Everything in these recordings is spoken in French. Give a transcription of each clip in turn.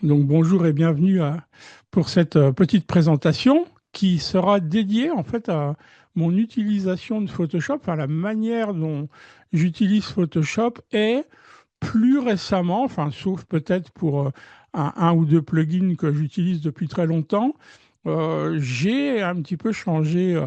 Donc bonjour et bienvenue pour cette petite présentation qui sera dédiée en fait à mon utilisation de Photoshop, à la manière dont j'utilise Photoshop et plus récemment, enfin sauf peut-être pour un ou deux plugins que j'utilise depuis très longtemps, j'ai un petit peu changé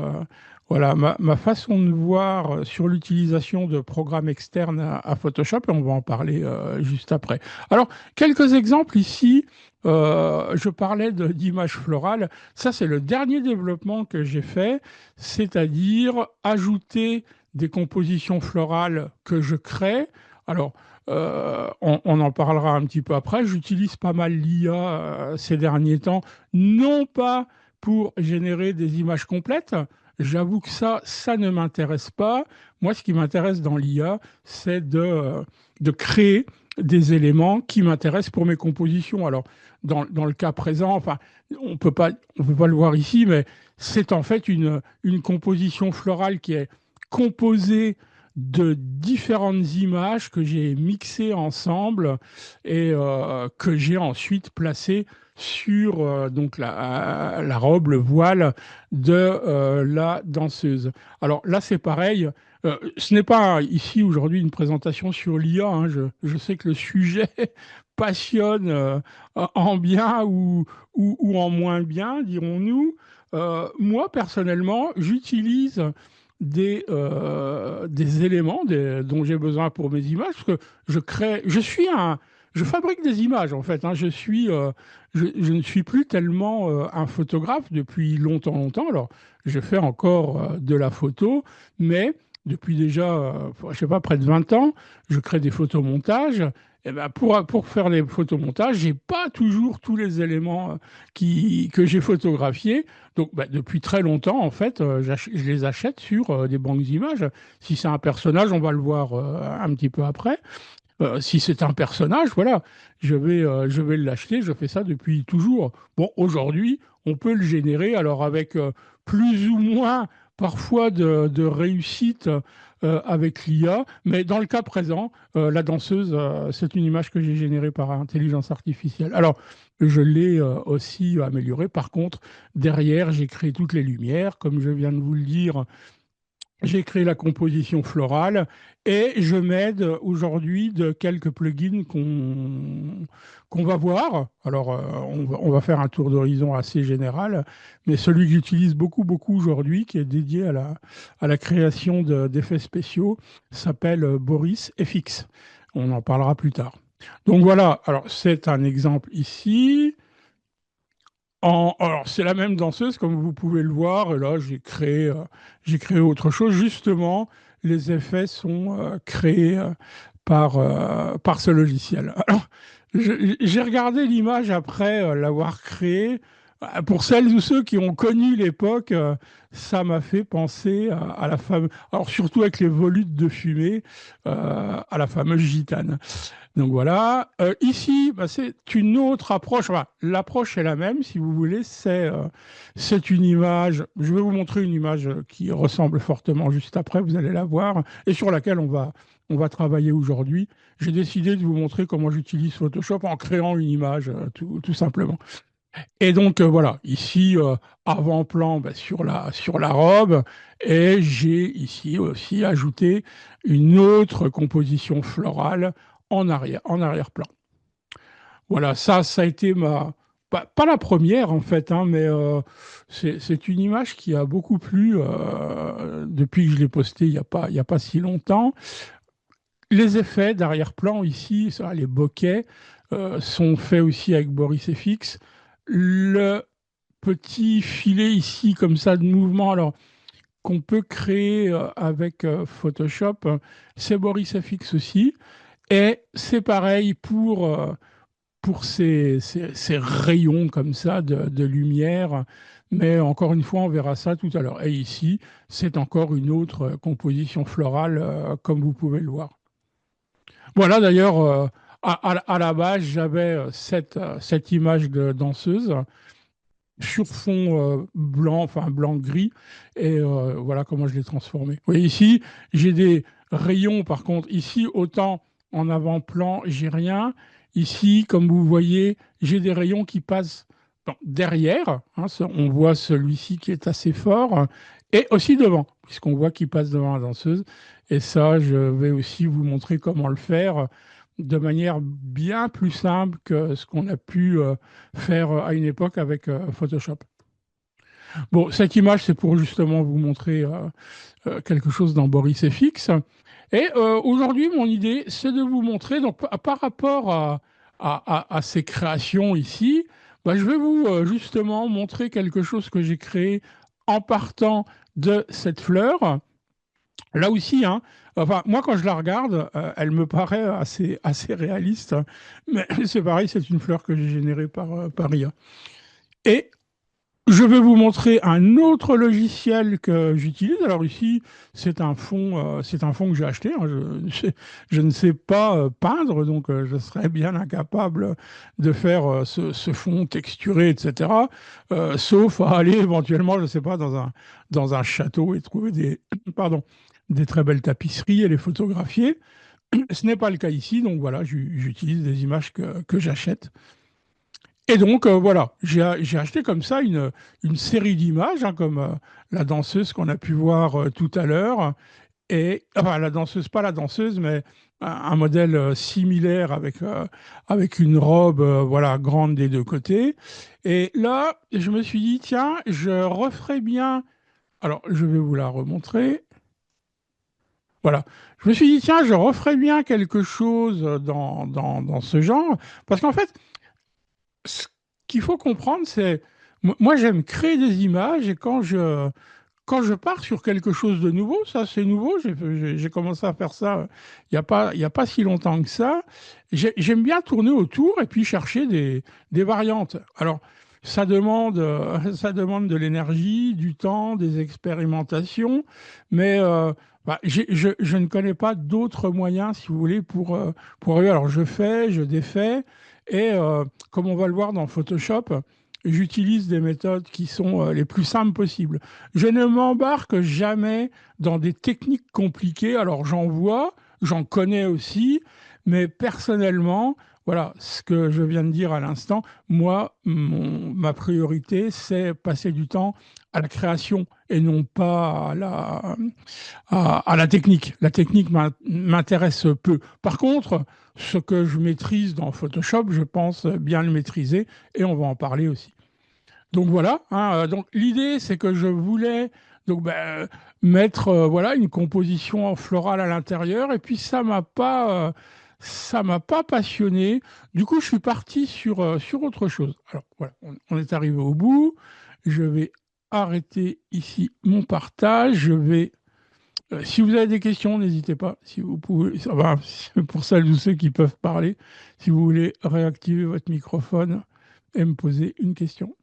voilà, ma façon de voir sur l'utilisation de programmes externes à Photoshop et on va en parler juste après. Alors, quelques exemples ici. Je parlais d'images florales. Ça, c'est le dernier développement que j'ai fait, c'est-à-dire ajouter des compositions florales que je crée. Alors, on en parlera un petit peu après. J'utilise pas mal l'IA ces derniers temps, non pas pour générer des images complètes. J'avoue que ça ne m'intéresse pas. Moi, ce qui m'intéresse dans l'IA, c'est de créer des éléments qui m'intéressent pour mes compositions. Alors, dans le cas présent, enfin, on peut pas le voir ici, mais c'est en fait une composition florale qui est composée de différentes images que j'ai mixées ensemble et que j'ai ensuite placées sur donc la robe, le voile de la danseuse. Alors là, c'est pareil. Ce n'est pas ici aujourd'hui une présentation sur l'IA, hein. Je sais que le sujet passionne en bien ou en moins bien, dirons-nous. Moi, personnellement, j'utilise des éléments dont j'ai besoin pour mes images, parce que je fabrique des images en fait, hein. Je ne suis plus tellement un photographe depuis longtemps, longtemps. Alors, je fais encore de la photo, mais depuis déjà, je sais pas, près de 20 ans, je crée des photomontages. Et ben pour faire les photomontages, j'ai pas toujours tous les éléments que j'ai photographiés. Donc, bah, depuis très longtemps, en fait, je les achète sur des banques d'images. Si c'est un personnage, on va le voir un petit peu après. Si c'est un personnage, voilà, je vais l'acheter. Je fais ça depuis toujours. Bon, aujourd'hui, on peut le générer, alors avec plus ou moins parfois de réussite avec l'IA, mais dans le cas présent, la danseuse, c'est une image que j'ai générée par intelligence artificielle. Alors, je l'ai aussi améliorée. Par contre, derrière, j'ai créé toutes les lumières, comme je viens de vous le dire. J'ai créé la composition florale et je m'aide aujourd'hui de quelques plugins qu'on va voir. Alors, on va faire un tour d'horizon assez général, mais celui que j'utilise beaucoup, beaucoup aujourd'hui, qui est dédié à la création d'effets spéciaux, s'appelle Boris FX. On en parlera plus tard. Donc voilà, alors c'est un exemple ici. Alors, c'est la même danseuse, comme vous pouvez le voir. Et là, j'ai créé autre chose. Justement, les effets sont créés par ce logiciel. Alors, j'ai regardé l'image après l'avoir créée. Pour celles ou ceux qui ont connu l'époque, ça m'a fait penser à la fameuse, alors surtout avec les volutes de fumée, à la fameuse gitane. Donc voilà. Ici, bah, c'est une autre approche. Enfin, l'approche est la même, si vous voulez. C'est une image. Je vais vous montrer une image qui ressemble fortement juste après. Vous allez la voir et sur laquelle on va travailler aujourd'hui. J'ai décidé de vous montrer comment j'utilise Photoshop en créant une image, tout simplement. Et donc voilà, ici, avant-plan bah, sur la robe, et j'ai ici aussi ajouté une autre composition florale en arrière-plan. Voilà, ça a été pas la première en fait, hein, mais c'est une image qui a beaucoup plu depuis que je l'ai postée il y a pas si longtemps. Les effets d'arrière-plan ici, ça, les bokeh, sont faits aussi avec Boris FX. Le petit filet ici, comme ça, de mouvement, alors qu'on peut créer avec Photoshop, c'est Boris FX aussi. Et c'est pareil pour ces rayons comme ça de lumière. Mais encore une fois, on verra ça tout à l'heure. Et ici, c'est encore une autre composition florale, comme vous pouvez le voir. Voilà, d'ailleurs, à la base, j'avais cette image de danseuse sur fond blanc, enfin blanc-gris, et voilà comment je l'ai transformé. Vous voyez ici, j'ai des rayons, par contre, ici, autant en avant-plan, j'ai rien. Ici, comme vous voyez, j'ai des rayons qui passent derrière. Hein, on voit celui-ci qui est assez fort. Et aussi devant, puisqu'on voit qu'il passe devant la danseuse. Et ça, je vais aussi vous montrer comment le faire de manière bien plus simple que ce qu'on a pu faire à une époque avec Photoshop. Bon, cette image, c'est pour justement vous montrer quelque chose dans Boris FX. Et aujourd'hui, mon idée, c'est de vous montrer, donc par rapport à ces créations ici, bah, je vais vous justement montrer quelque chose que j'ai créé en partant de cette fleur. Là aussi, hein, enfin, moi, quand je la regarde, elle me paraît assez réaliste, mais c'est pareil, c'est une fleur que j'ai générée par IA. Et je vais vous montrer un autre logiciel que j'utilise. Alors ici, c'est un fond que j'ai acheté, hein. Je ne sais pas peindre, donc je serais bien incapable de faire ce fond texturé, etc. Sauf à aller éventuellement, je ne sais pas, dans un château et trouver pardon, des très belles tapisseries et les photographier. Ce n'est pas le cas ici, donc voilà, j'utilise des images que j'achète. Et donc, voilà, j'ai acheté comme ça une série d'images, hein, comme la danseuse qu'on a pu voir tout à l'heure. Et, enfin, la danseuse, pas la danseuse, mais un modèle similaire avec une robe voilà, grande des deux côtés. Et là, je me suis dit, tiens, je referais bien. Alors, je vais vous la remontrer. Voilà. Je me suis dit, tiens, je referais bien quelque chose dans ce genre. Parce qu'en fait, ce qu'il faut comprendre, c'est, moi j'aime créer des images et quand je pars sur quelque chose de nouveau, ça c'est nouveau, j'ai commencé à faire ça il y a pas si longtemps que ça, j'aime bien tourner autour et puis chercher des variantes. Alors, ça demande de l'énergie, du temps, des expérimentations, mais bah, je ne connais pas d'autres moyens, si vous voulez, pour arriver. Alors, je fais, je défais, et comme on va le voir dans Photoshop, j'utilise des méthodes qui sont les plus simples possibles. Je ne m'embarque jamais dans des techniques compliquées. Alors j'en vois, j'en connais aussi, mais personnellement, voilà, ce que je viens de dire à l'instant, moi, ma priorité, c'est passer du temps à la création et non pas à la technique. La technique m'intéresse peu. Par contre, ce que je maîtrise dans Photoshop, je pense bien le maîtriser et on va en parler aussi. Donc voilà, hein, donc l'idée c'est que je voulais donc mettre voilà une composition florale à l'intérieur et puis ça m'a pas passionné. Du coup, je suis parti sur autre chose. Alors voilà, on est arrivé au bout. Je vais arrêter ici mon partage. Je vais si vous avez des questions, n'hésitez pas. Si vous pouvez, ça va, pour celles ou ceux qui peuvent parler, si vous voulez réactiver votre microphone et me poser une question.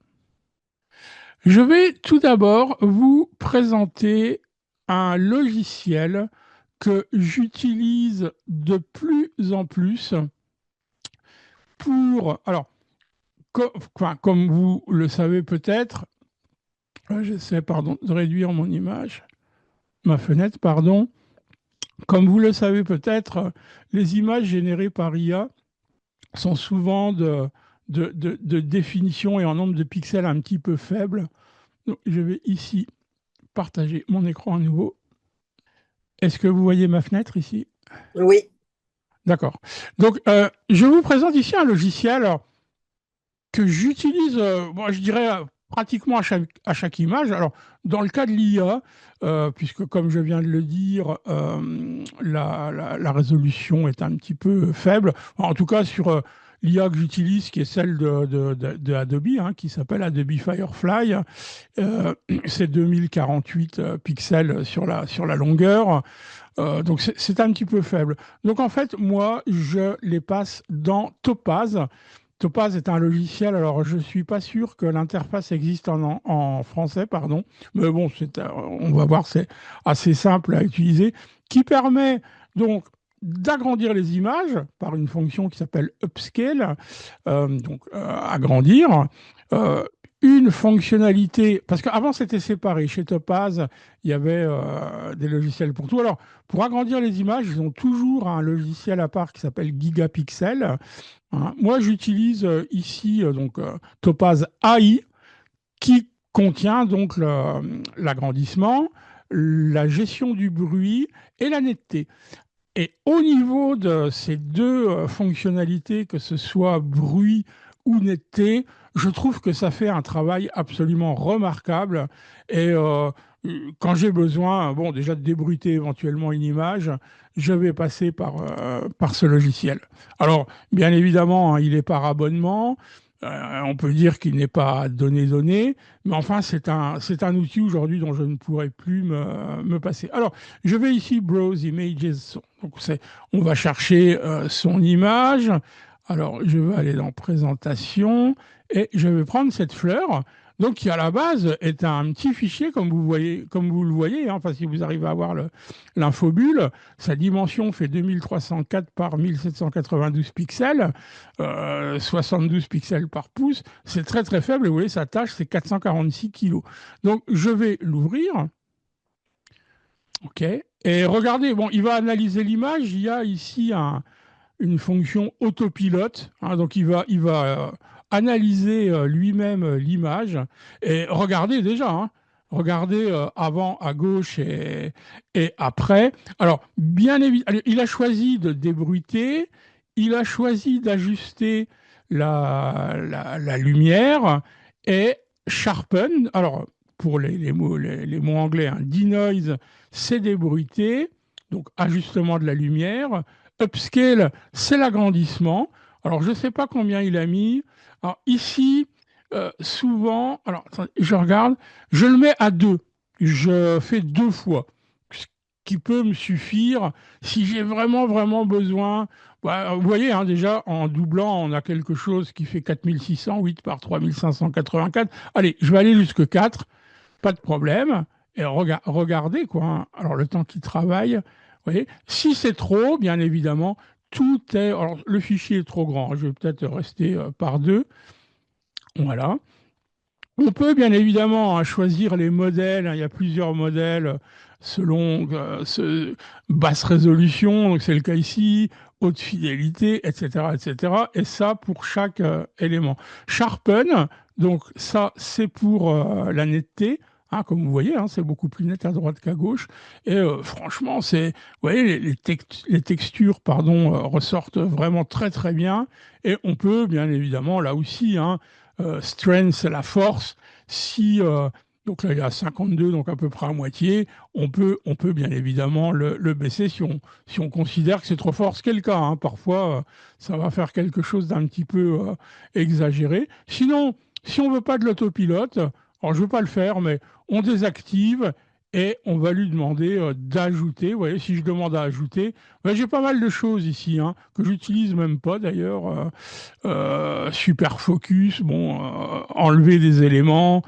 Je vais tout d'abord vous présenter un logiciel que j'utilise de plus en plus pour... Alors, comme vous le savez peut-être, j'essaie pardon, de réduire mon image, ma fenêtre, pardon. Comme vous le savez peut-être, les images générées par IA sont souvent de définition et en nombre de pixels un petit peu faible. Donc, je vais ici partager mon écran à nouveau. Est-ce que vous voyez ma fenêtre ici? Oui, D'accord. Donc, je vous présente ici un logiciel que j'utilise, bon, je dirais, pratiquement à chaque image. Alors, dans le cas de l'IA, puisque comme je viens de le dire, la résolution est un petit peu faible. En tout cas, sur l'IA que j'utilise, qui est celle de Adobe, hein, qui s'appelle Adobe Firefly, c'est 2048 pixels sur la longueur. Donc c'est un petit peu faible. Donc en fait, moi, je les passe dans Topaz. Topaz est un logiciel, alors je ne suis pas sûr que l'interface existe en français, pardon, mais bon, on va voir, c'est assez simple à utiliser, qui permet donc d'agrandir les images par une fonction qui s'appelle upscale, donc agrandir. Euh, une fonctionnalité, parce qu'avant c'était séparé, chez Topaz, il y avait des logiciels pour tout. Alors, pour agrandir les images, ils ont toujours un logiciel à part qui s'appelle Gigapixel, hein. Moi, j'utilise ici Topaz AI qui contient donc l'agrandissement, la gestion du bruit et la netteté. Et au niveau de ces deux fonctionnalités, que ce soit bruit ou netteté, je trouve que ça fait un travail absolument remarquable. Et quand j'ai besoin, bon, déjà de débruiter éventuellement une image, je vais passer par ce logiciel. Alors, bien évidemment, hein, il est par abonnement. On peut dire qu'il n'est pas donné, mais enfin, c'est un outil aujourd'hui dont je ne pourrais plus me passer. Alors, je vais ici Browse Images. Donc, on va chercher son image. Alors, je vais aller dans Présentation et je vais prendre cette fleur. Donc, qui à la base est un petit fichier, comme vous voyez, comme vous le voyez. Hein, enfin, si vous arrivez à voir l'infobulle, sa dimension fait 2304 par 1792 pixels, 72 pixels par pouce. C'est très très faible. Et vous voyez, sa tâche, c'est 446 kilos. Donc, je vais l'ouvrir. OK. Et regardez, bon, il va analyser l'image. Il y a ici une fonction autopilote, hein, donc il va analyser lui-même l'image. Et regardez déjà, hein, regardez avant à gauche et après. Alors, bien évidemment, il a choisi de débruiter, il a choisi d'ajuster la lumière et sharpen. Alors, pour les mots anglais, hein, denoise, c'est débruiter, donc ajustement de la lumière. Upscale, c'est l'agrandissement. Alors, je ne sais pas combien il a mis. Alors, ici, souvent, alors, attendez, je regarde, je le mets à 2. Je fais 2 fois, ce qui peut me suffire si j'ai vraiment, vraiment besoin. Bah, vous voyez, hein, déjà, en doublant, on a quelque chose qui fait 4608 par 3584. Allez, je vais aller jusque 4, pas de problème. Et regardez, quoi, hein. Alors, le temps qu'il travaille, vous voyez, si c'est trop, bien évidemment, tout est. Alors, le fichier est trop grand. Je vais peut-être rester par 2. Voilà. On peut bien évidemment, hein, choisir les modèles, hein. Il y a plusieurs modèles selon basse résolution, donc c'est le cas ici, haute fidélité, etc., etc. Et ça pour chaque élément. Sharpen, donc ça c'est pour la netteté. Hein, comme vous voyez, hein, c'est beaucoup plus net à droite qu'à gauche. Et franchement, vous voyez, les textures, pardon, ressortent vraiment très très bien. Et on peut bien évidemment là aussi, hein, strength, c'est la force. Si, donc là, il est à 52, donc à peu près à moitié, on peut bien évidemment le baisser si on considère que c'est trop fort, ce qui est le cas, hein. Parfois, ça va faire quelque chose d'un petit peu exagéré. Sinon, si on ne veut pas de l'autopilote, alors je ne veux pas le faire, mais on désactive et on va lui demander d'ajouter. Vous voyez, si je demande à ajouter, ben, j'ai pas mal de choses ici, hein, que j'utilise même pas d'ailleurs. Super focus, bon, enlever des éléments.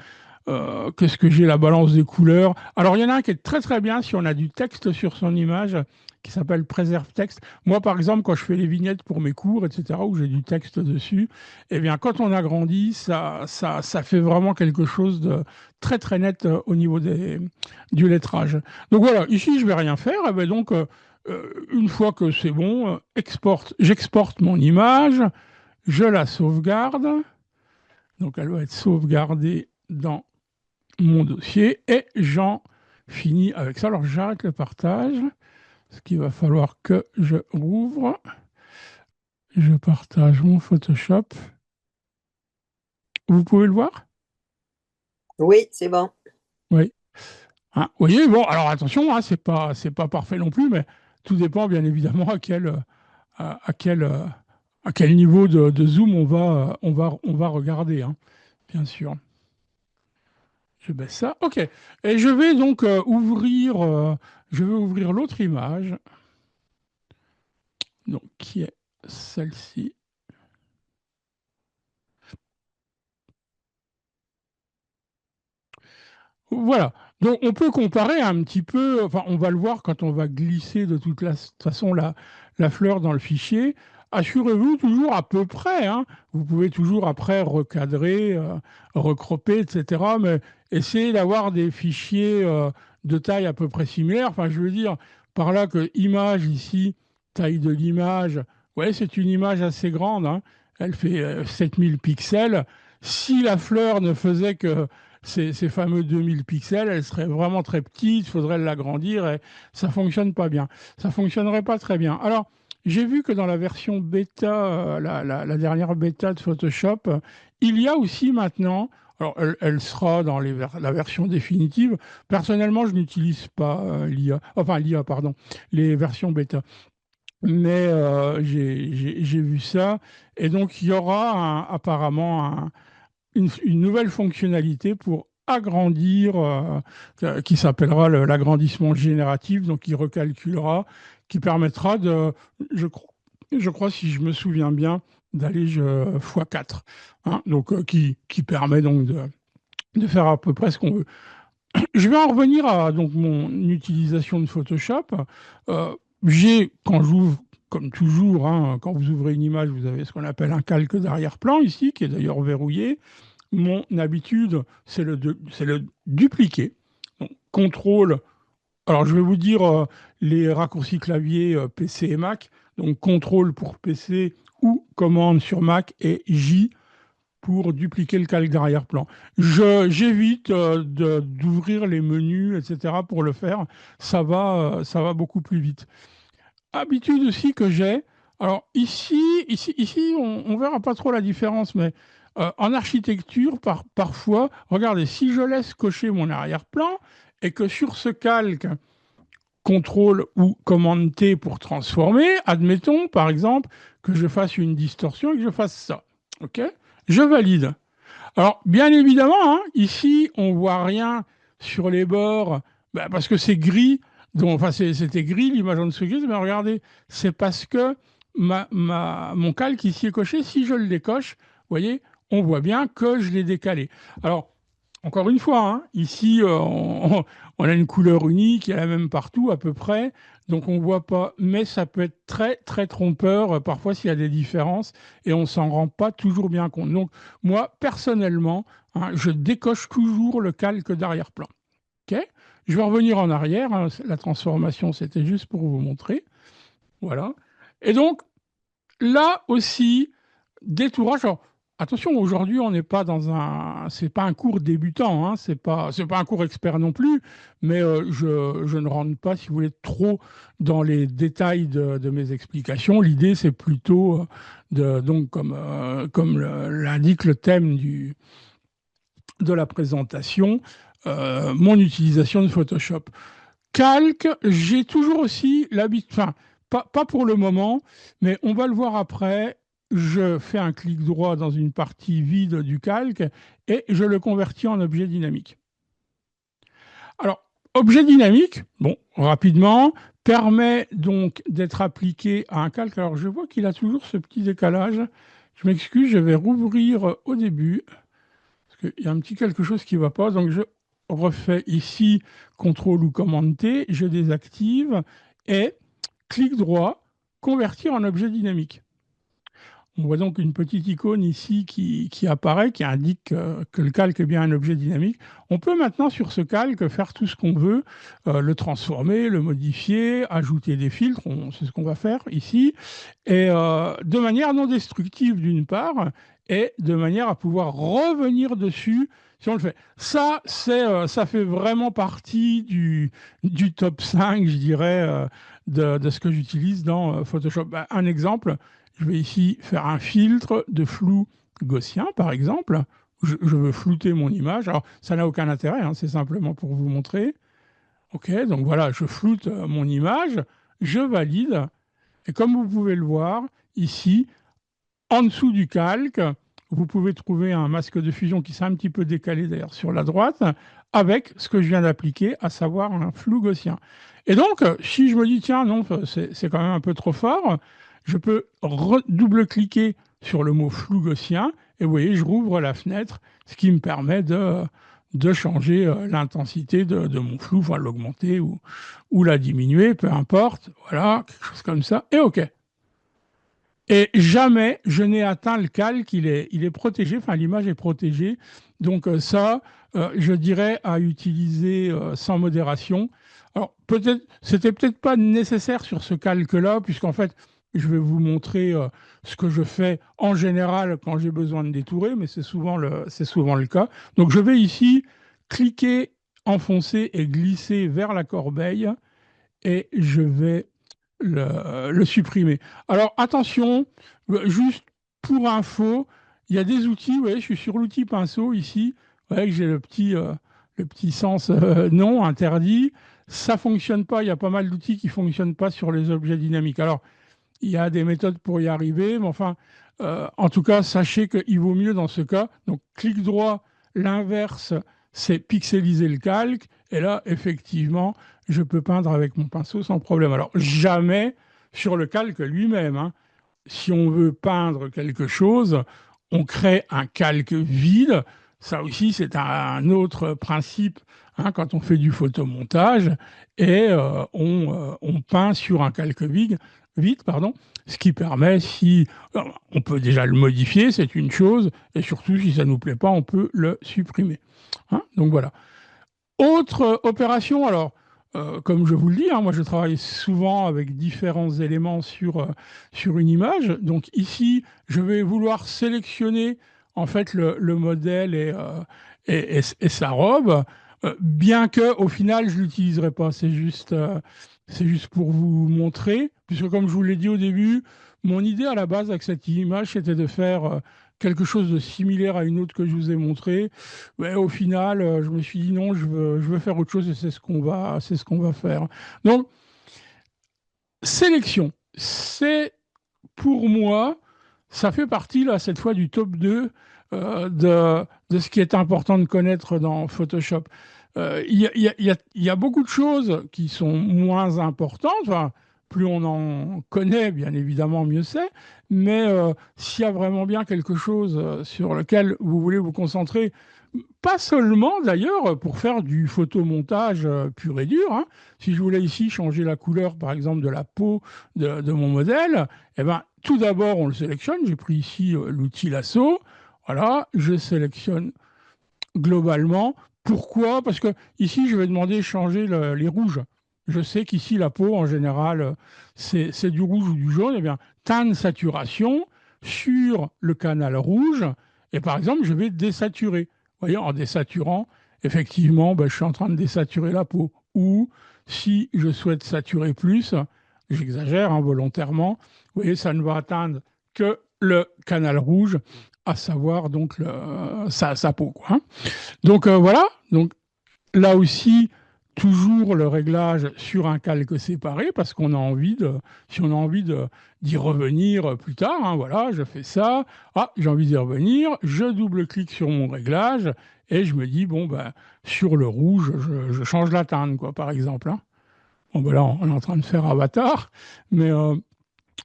Qu'est-ce que j'ai? La balance des couleurs. Alors, il y en a un qui est très très bien si on a du texte sur son image, qui s'appelle Préserve texte. Moi, par exemple, quand je fais les vignettes pour mes cours, etc., où j'ai du texte dessus, eh bien, quand on agrandit, ça fait vraiment quelque chose de très très net au niveau du lettrage. Donc voilà, ici, je vais rien faire. Eh bien, donc, une fois que c'est bon, j'exporte mon image, je la sauvegarde. Donc, elle va être sauvegardée dans mon dossier et j'en finis avec ça. Alors, j'arrête le partage, ce qu'il va falloir que je rouvre. Je partage mon Photoshop. Vous pouvez le voir? Oui, c'est bon. Oui. Hein, vous voyez, bon, alors attention, hein, c'est pas parfait non plus, mais tout dépend bien évidemment à quel, à quel niveau de zoom on va regarder, hein, bien sûr. Je baisse ça. OK. Et je vais donc je vais ouvrir l'autre image, donc qui est celle-ci. Voilà. Donc on peut comparer un petit peu, enfin on va le voir quand on va glisser de toute façon la fleur dans le fichier. Assurez-vous toujours à peu près, hein. Vous pouvez toujours après recadrer, recropper, etc. Mais essayez d'avoir des fichiers de taille à peu près similaire. Enfin, je veux dire par là que image ici, taille de l'image, Ouais, c'est une image assez grande, hein. Elle fait 7000 pixels. Si la fleur ne faisait que ces fameux 2000 pixels, elle serait vraiment très petite, il faudrait l'agrandir et ça fonctionne pas bien. Ça fonctionnerait pas très bien. Alors, j'ai vu que dans la version bêta, la dernière bêta de Photoshop, il y a aussi maintenant, alors elle sera dans la version définitive. Personnellement, je n'utilise pas l'IA, pardon, les versions bêta. Mais j'ai vu ça. Et donc, il y aura apparemment une nouvelle fonctionnalité pour agrandir, qui s'appellera l'agrandissement génératif, donc qui recalculera, qui permettra je, cro- je crois, si je me souviens bien, d'aller x4. Hein, donc, qui permet donc de faire à peu près ce qu'on veut. Je vais en revenir à donc, mon utilisation de Photoshop. Euh, quand j'ouvre, comme toujours, hein, quand vous ouvrez une image, vous avez ce qu'on appelle un calque d'arrière-plan ici, qui est d'ailleurs verrouillé. Mon habitude, c'est le dupliquer. Donc, contrôle. Alors, je vais vous dire les raccourcis clavier PC et Mac. Donc, contrôle pour PC ou commande sur Mac et J pour dupliquer le calque d'arrière-plan. J'évite d'ouvrir les menus, etc. pour le faire. Ça va beaucoup plus vite. Habitude aussi que j'ai. Alors ici, on verra pas trop la différence, mais en architecture, parfois, regardez, si je laisse cocher mon arrière-plan et que sur ce calque, contrôle ou commande T pour transformer, admettons par exemple que je fasse une distorsion et que je fasse ça. OK? Je valide. Alors, bien évidemment, hein, ici, on voit rien sur les bords, bah, parce que c'est gris. Donc, enfin, c'était gris, l'image en dessous est grise, mais regardez, c'est parce que mon calque ici est coché. Si je le décoche, vous voyez, on voit bien que je l'ai décalé. Alors, encore une fois, hein, ici, on a une couleur unique, il y a la même partout à peu près, donc on ne voit pas, mais ça peut être très, très trompeur parfois s'il y a des différences et on ne s'en rend pas toujours bien compte. Donc, moi, personnellement, hein, je décoche toujours le calque d'arrière-plan. Ok. Je vais revenir en arrière, hein, la transformation, c'était juste pour vous montrer. Voilà. Et donc, là aussi, détourage. Alors, attention, aujourd'hui, on n'est pas dans c'est pas un cours débutant, hein, c'est pas un cours expert non plus, mais je ne rentre pas, si vous voulez, trop dans les détails de mes explications. L'idée, c'est plutôt donc, comme l'indique le thème de la présentation, mon utilisation de Photoshop. Calque, j'ai toujours aussi l'habitude, enfin, pas pour le moment, mais on va le voir après. Je fais un clic droit dans une partie vide du calque et je le convertis en objet dynamique. Alors, objet dynamique, bon, rapidement, permet donc d'être appliqué à un calque. Alors, je vois qu'il a toujours ce petit décalage. Je m'excuse, je vais rouvrir au début parce qu'il y a un petit quelque chose qui ne va pas. Donc, je refais ici CTRL ou commande T, je désactive et clic droit, convertir en objet dynamique. On voit donc une petite icône ici qui apparaît, qui indique que le calque est bien un objet dynamique. On peut maintenant sur ce calque faire tout ce qu'on veut, le transformer, le modifier, ajouter des filtres, c'est ce qu'on va faire ici, et de manière non destructive d'une part, et de manière à pouvoir revenir dessus si on le fait. Ça fait vraiment partie du top 5, je dirais, de ce que j'utilise dans Photoshop. Bah, un exemple, je vais ici faire un filtre de flou gaussien, par exemple. Je veux flouter mon image. Alors, ça n'a aucun intérêt, hein, c'est simplement pour vous montrer. OK, donc voilà, je floute mon image, je valide. Et comme vous pouvez le voir, ici, en dessous du calque, vous pouvez trouver un masque de fusion qui s'est un petit peu décalé d'ailleurs sur la droite, avec ce que je viens d'appliquer, à savoir un flou gaussien. Et donc, si je me dis, tiens, non, c'est quand même un peu trop fort, je peux double-cliquer sur le mot flou gaussien, et vous voyez, je rouvre la fenêtre, ce qui me permet de changer l'intensité de mon flou, enfin l'augmenter ou la diminuer, peu importe, voilà, quelque chose comme ça, et OK. Et jamais je n'ai atteint le calque, il est protégé, enfin l'image est protégée. Donc ça, je dirais à utiliser sans modération. Alors peut-être, c'était peut-être pas nécessaire sur ce calque-là, puisqu'en fait, Je vais vous montrer ce que je fais en général quand j'ai besoin de détourer, mais c'est souvent le cas. Donc je vais ici cliquer, enfoncer et glisser vers la corbeille et je vais le supprimer. Alors attention, juste pour info, il y a des outils, vous voyez, je suis sur l'outil pinceau ici, vous voyez que j'ai le petit sens non interdit. Ça ne fonctionne pas, il y a pas mal d'outils qui ne fonctionnent pas sur les objets dynamiques. Alors, il y a des méthodes pour y arriver, mais enfin, en tout cas, sachez qu'il vaut mieux dans ce cas. Donc, clic droit, l'inverse, c'est pixeliser le calque. Et là, effectivement, je peux peindre avec mon pinceau sans problème. Alors, jamais sur le calque lui-même, hein. Si on veut peindre quelque chose, on crée un calque vide. Ça aussi, c'est un autre principe hein, quand on fait du photomontage et on peint sur un calque vide, pardon, ce qui permet, si on peut déjà le modifier, c'est une chose, et surtout si ça ne nous plaît pas, on peut le supprimer. Hein, donc voilà. Autre opération, alors, comme je vous le dis, hein, moi je travaille souvent avec différents éléments sur une image. Donc ici, je vais vouloir sélectionner en fait le modèle et sa robe, bien que au final je ne l'utiliserai pas. C'est juste pour vous montrer, puisque comme je vous l'ai dit au début, mon idée à la base avec cette image, c'était de faire quelque chose de similaire à une autre que je vous ai montrée. Mais au final, je me suis dit non, je veux faire autre chose et c'est ce qu'on va faire. Donc, sélection, c'est pour moi, ça fait partie là cette fois du top 2 de ce qui est important de connaître dans Photoshop. Il y a beaucoup de choses qui sont moins importantes. Enfin, plus on en connaît, bien évidemment, mieux c'est. Mais s'il y a vraiment bien quelque chose sur lequel vous voulez vous concentrer, pas seulement d'ailleurs pour faire du photomontage pur et dur, hein. Si je voulais ici changer la couleur, par exemple, de la peau de mon modèle, eh ben, tout d'abord, on le sélectionne. J'ai pris ici l'outil lasso. Voilà, je sélectionne globalement. Pourquoi? Parce que ici, je vais demander de changer les rouges. Je sais qu'ici, la peau, en général, c'est du rouge ou du jaune. Eh bien, teinte saturation sur le canal rouge. Et par exemple, je vais désaturer. Vous voyez, en désaturant, effectivement, ben, je suis en train de désaturer la peau. Ou si je souhaite saturer plus, j'exagère hein, volontairement, vous voyez, ça ne va atteindre que le canal rouge, à savoir donc sa peau, quoi, hein. Donc voilà, donc là aussi, toujours le réglage sur un calque séparé parce qu'on a envie si on a envie d'y revenir plus tard, hein, voilà, je fais ça, ah, j'ai envie d'y revenir, je double-clique sur mon réglage et je me dis, bon, ben, sur le rouge, je change la teinte, quoi, par exemple, hein. Bon, ben là, on est en train de faire Avatar, mais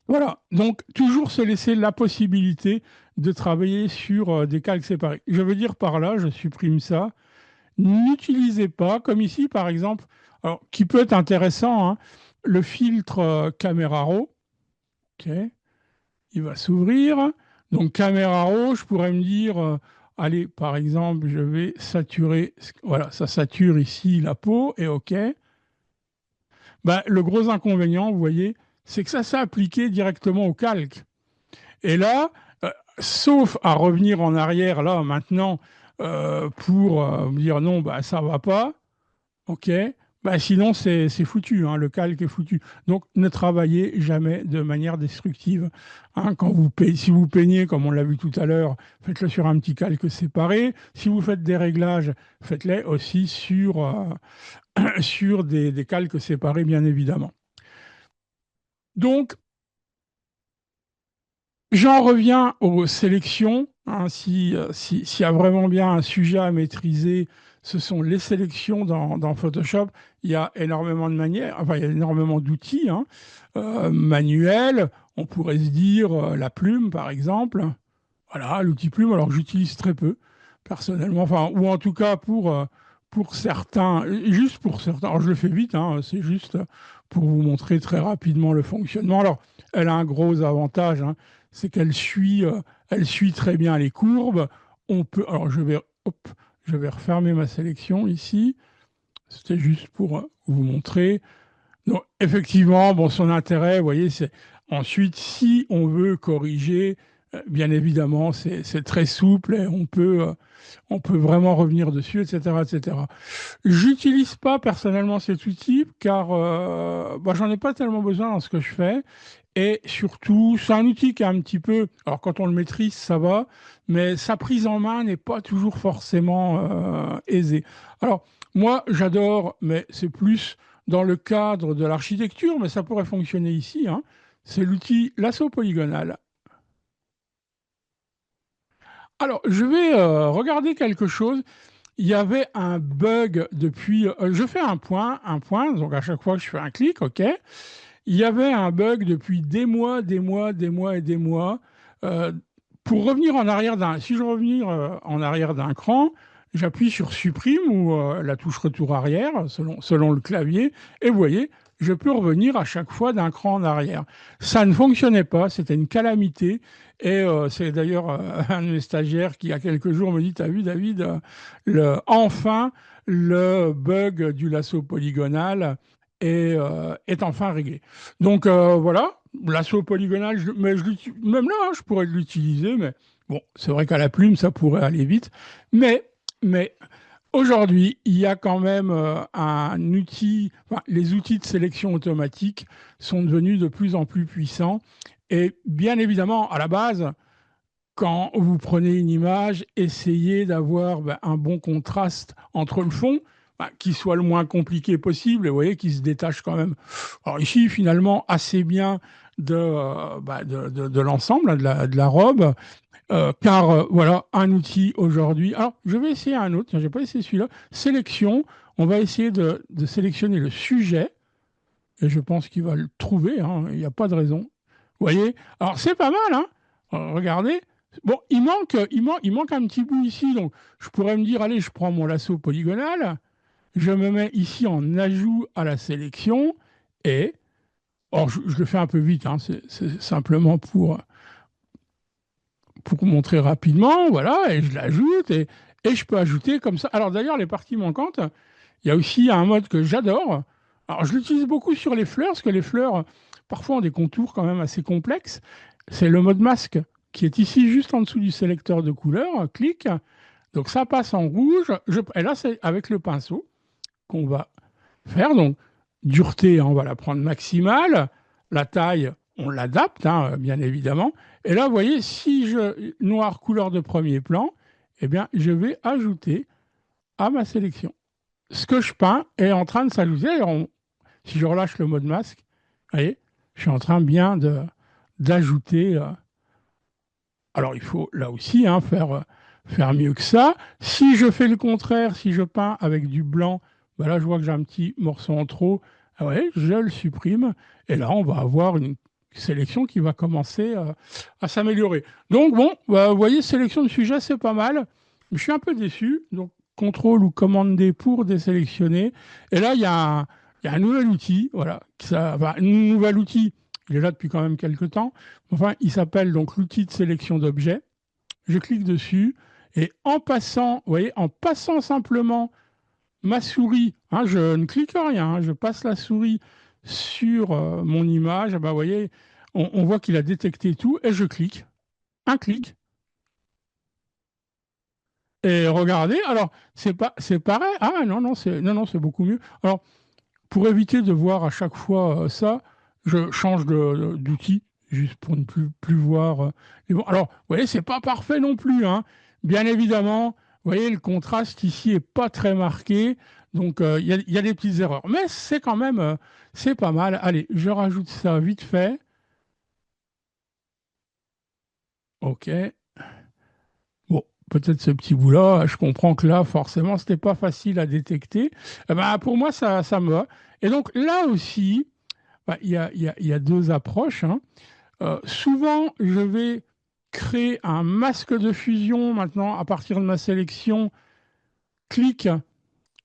voilà, donc toujours se laisser la possibilité de travailler sur des calques séparés. Je veux dire par là, je supprime ça, n'utilisez pas, comme ici par exemple, alors, qui peut être intéressant, hein, le filtre Camera Raw. Ok, il va s'ouvrir. Donc Camera Raw, je pourrais me dire, allez, par exemple, je vais saturer, voilà, ça sature ici la peau, et OK. Ben, le gros inconvénient, vous voyez, c'est que ça s'est appliqué directement au calque. Et là, euh, sauf à revenir en arrière, là, maintenant, pour me dire non, bah, ça va pas, ok, bah, sinon c'est foutu, hein, le calque est foutu. Donc ne travaillez jamais de manière destructive, hein. Si vous peignez, comme on l'a vu tout à l'heure, faites-le sur un petit calque séparé. Si vous faites des réglages, faites-les aussi sur des calques séparés, bien évidemment. Donc, j'en reviens aux sélections, hein. S'il y a vraiment bien un sujet à maîtriser, ce sont les sélections dans Photoshop. Il y a énormément de manières, enfin, il y a énormément d'outils hein, manuels. On pourrait se dire la plume, par exemple. Voilà, l'outil plume, alors j'utilise très peu, personnellement, enfin, ou en tout cas pour certains, juste pour certains. Alors je le fais vite, hein, c'est juste pour vous montrer très rapidement le fonctionnement. Alors, elle a un gros avantage, hein, c'est elle suit très bien les courbes. On peut, alors hop, je vais refermer ma sélection ici. C'était juste pour vous montrer. Donc, effectivement, bon, son intérêt, vous voyez, c'est Ensuite, si on veut corriger, bien évidemment, c'est très souple et on peut vraiment revenir dessus, etc., etc. J'utilise pas personnellement cet outil car bah, j'en ai pas tellement besoin dans ce que je fais. Et surtout, c'est un outil qui est un petit peu, alors quand on le maîtrise, ça va, mais sa prise en main n'est pas toujours forcément aisée. Alors, moi, j'adore, mais c'est plus dans le cadre de l'architecture, mais ça pourrait fonctionner ici, hein. C'est l'outil lasso polygonal. Alors, je vais regarder quelque chose. Il y avait un bug depuis. Je fais un point, donc à chaque fois que je fais un clic, OK. Il y avait un bug depuis des mois, des mois, des mois et des mois. Euh, pour revenir en arrière d'un. Si je reviens en arrière d'un cran, j'appuie sur supprime ou la touche retour arrière, selon le clavier, et vous voyez, je peux revenir à chaque fois d'un cran en arrière. Ça ne fonctionnait pas, c'était une calamité. Et c'est d'ailleurs un de mes stagiaires qui, il y a quelques jours, me dit: t'as vu, David, enfin, le bug du lasso polygonal est enfin réglé. Donc voilà, l'assaut polygonal, même là, hein, je pourrais l'utiliser, mais bon, c'est vrai qu'à la plume, ça pourrait aller vite. Mais, mais aujourd'hui, il y a quand même un outil, enfin, les outils de sélection automatique sont devenus de plus en plus puissants. Et bien évidemment, à la base, quand vous prenez une image, essayez d'avoir un bon contraste entre le fond, qui soit le moins compliqué possible, et vous voyez, qui se détache quand même. Alors ici, finalement, assez bien de l'ensemble, hein, de la robe, car voilà, un outil aujourd'hui. Alors, je vais essayer un autre, je n'ai pas essayé celui-là. Sélection, on va essayer de sélectionner le sujet, et je pense qu'il va le trouver, hein, il n'y a pas de raison. Vous voyez? Alors, c'est pas mal, hein? Regardez. Bon, il manque un petit bout ici, donc je pourrais me dire, allez, je prends mon lasso polygonal, je me mets ici en ajout à la sélection, et, or, je le fais un peu vite, hein, c'est simplement pour montrer rapidement, voilà, et je l'ajoute, et je peux ajouter comme ça. Alors d'ailleurs, les parties manquantes, il y a aussi un mode que j'adore. Alors je l'utilise beaucoup sur les fleurs, parce que les fleurs, parfois, ont des contours quand même assez complexes. C'est le mode masque, qui est ici juste en dessous du sélecteur de couleurs. Clic, donc ça passe en rouge. Et là, c'est avec le pinceau qu'on va faire. Donc, dureté, hein, on va la prendre maximale. La taille, on l'adapte, hein, bien évidemment. Et là, vous voyez, si je noir couleur de premier plan, eh bien, je vais ajouter à ma sélection. Ce que je peins est en train de s'ajouter. Si je relâche le mode masque, vous voyez, je suis en train bien d'ajouter. Alors, il faut là aussi hein, faire mieux que ça. Si je fais le contraire, si je peins avec du blanc, ben là, je vois que j'ai un petit morceau en trop. Ah ouais, je le supprime. Et là, on va avoir une sélection qui va commencer à s'améliorer. Donc, bon, bah, vous voyez, sélection de sujet, c'est pas mal. Je suis un peu déçu. Donc, contrôle ou commande D pour désélectionner. Et là, il y a un nouvel outil. Voilà, un nouvel outil. Il est là depuis quand même quelques temps. Enfin, il s'appelle donc l'outil de sélection d'objets. Je clique dessus et en passant, vous voyez, en passant simplement ma souris, hein, je ne clique rien, hein, je passe la souris sur mon image, ben, vous voyez, on voit qu'il a détecté tout et je clique, un clic. Et regardez, alors c'est pareil. Ah non, non, c'est beaucoup mieux. Alors, pour éviter de voir à chaque fois ça, je change d'outil, juste pour ne plus voir. Alors, vous voyez, c'est pas parfait non plus, hein. Bien évidemment, vous voyez, le contraste ici est pas très marqué, donc il y a des petites erreurs. Mais c'est quand même, c'est pas mal. Allez, je rajoute ça vite fait. OK. Bon, peut-être ce petit bout-là, je comprends que là, forcément, c'était pas facile à détecter. Eh ben, pour moi, ça me va. Et donc là aussi, bah, il y a deux approches, hein. Souvent, je vais créer un masque de fusion maintenant à partir de ma sélection. Clic,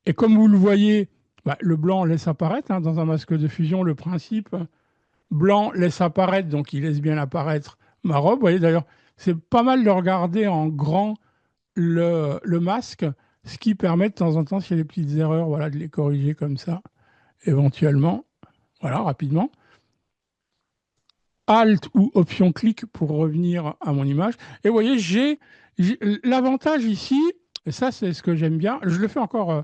et comme vous le voyez, bah, le blanc laisse apparaître hein, dans un masque de fusion le principe. Blanc laisse apparaître, donc il laisse bien apparaître ma robe. Vous voyez d'ailleurs, c'est pas mal de regarder en grand le masque, ce qui permet de temps en temps, s'il y a des petites erreurs, voilà, de les corriger comme ça, éventuellement, voilà, rapidement. Alt ou Option-clic pour revenir à mon image. Et vous voyez, l'avantage ici, et ça c'est ce que j'aime bien, je le fais encore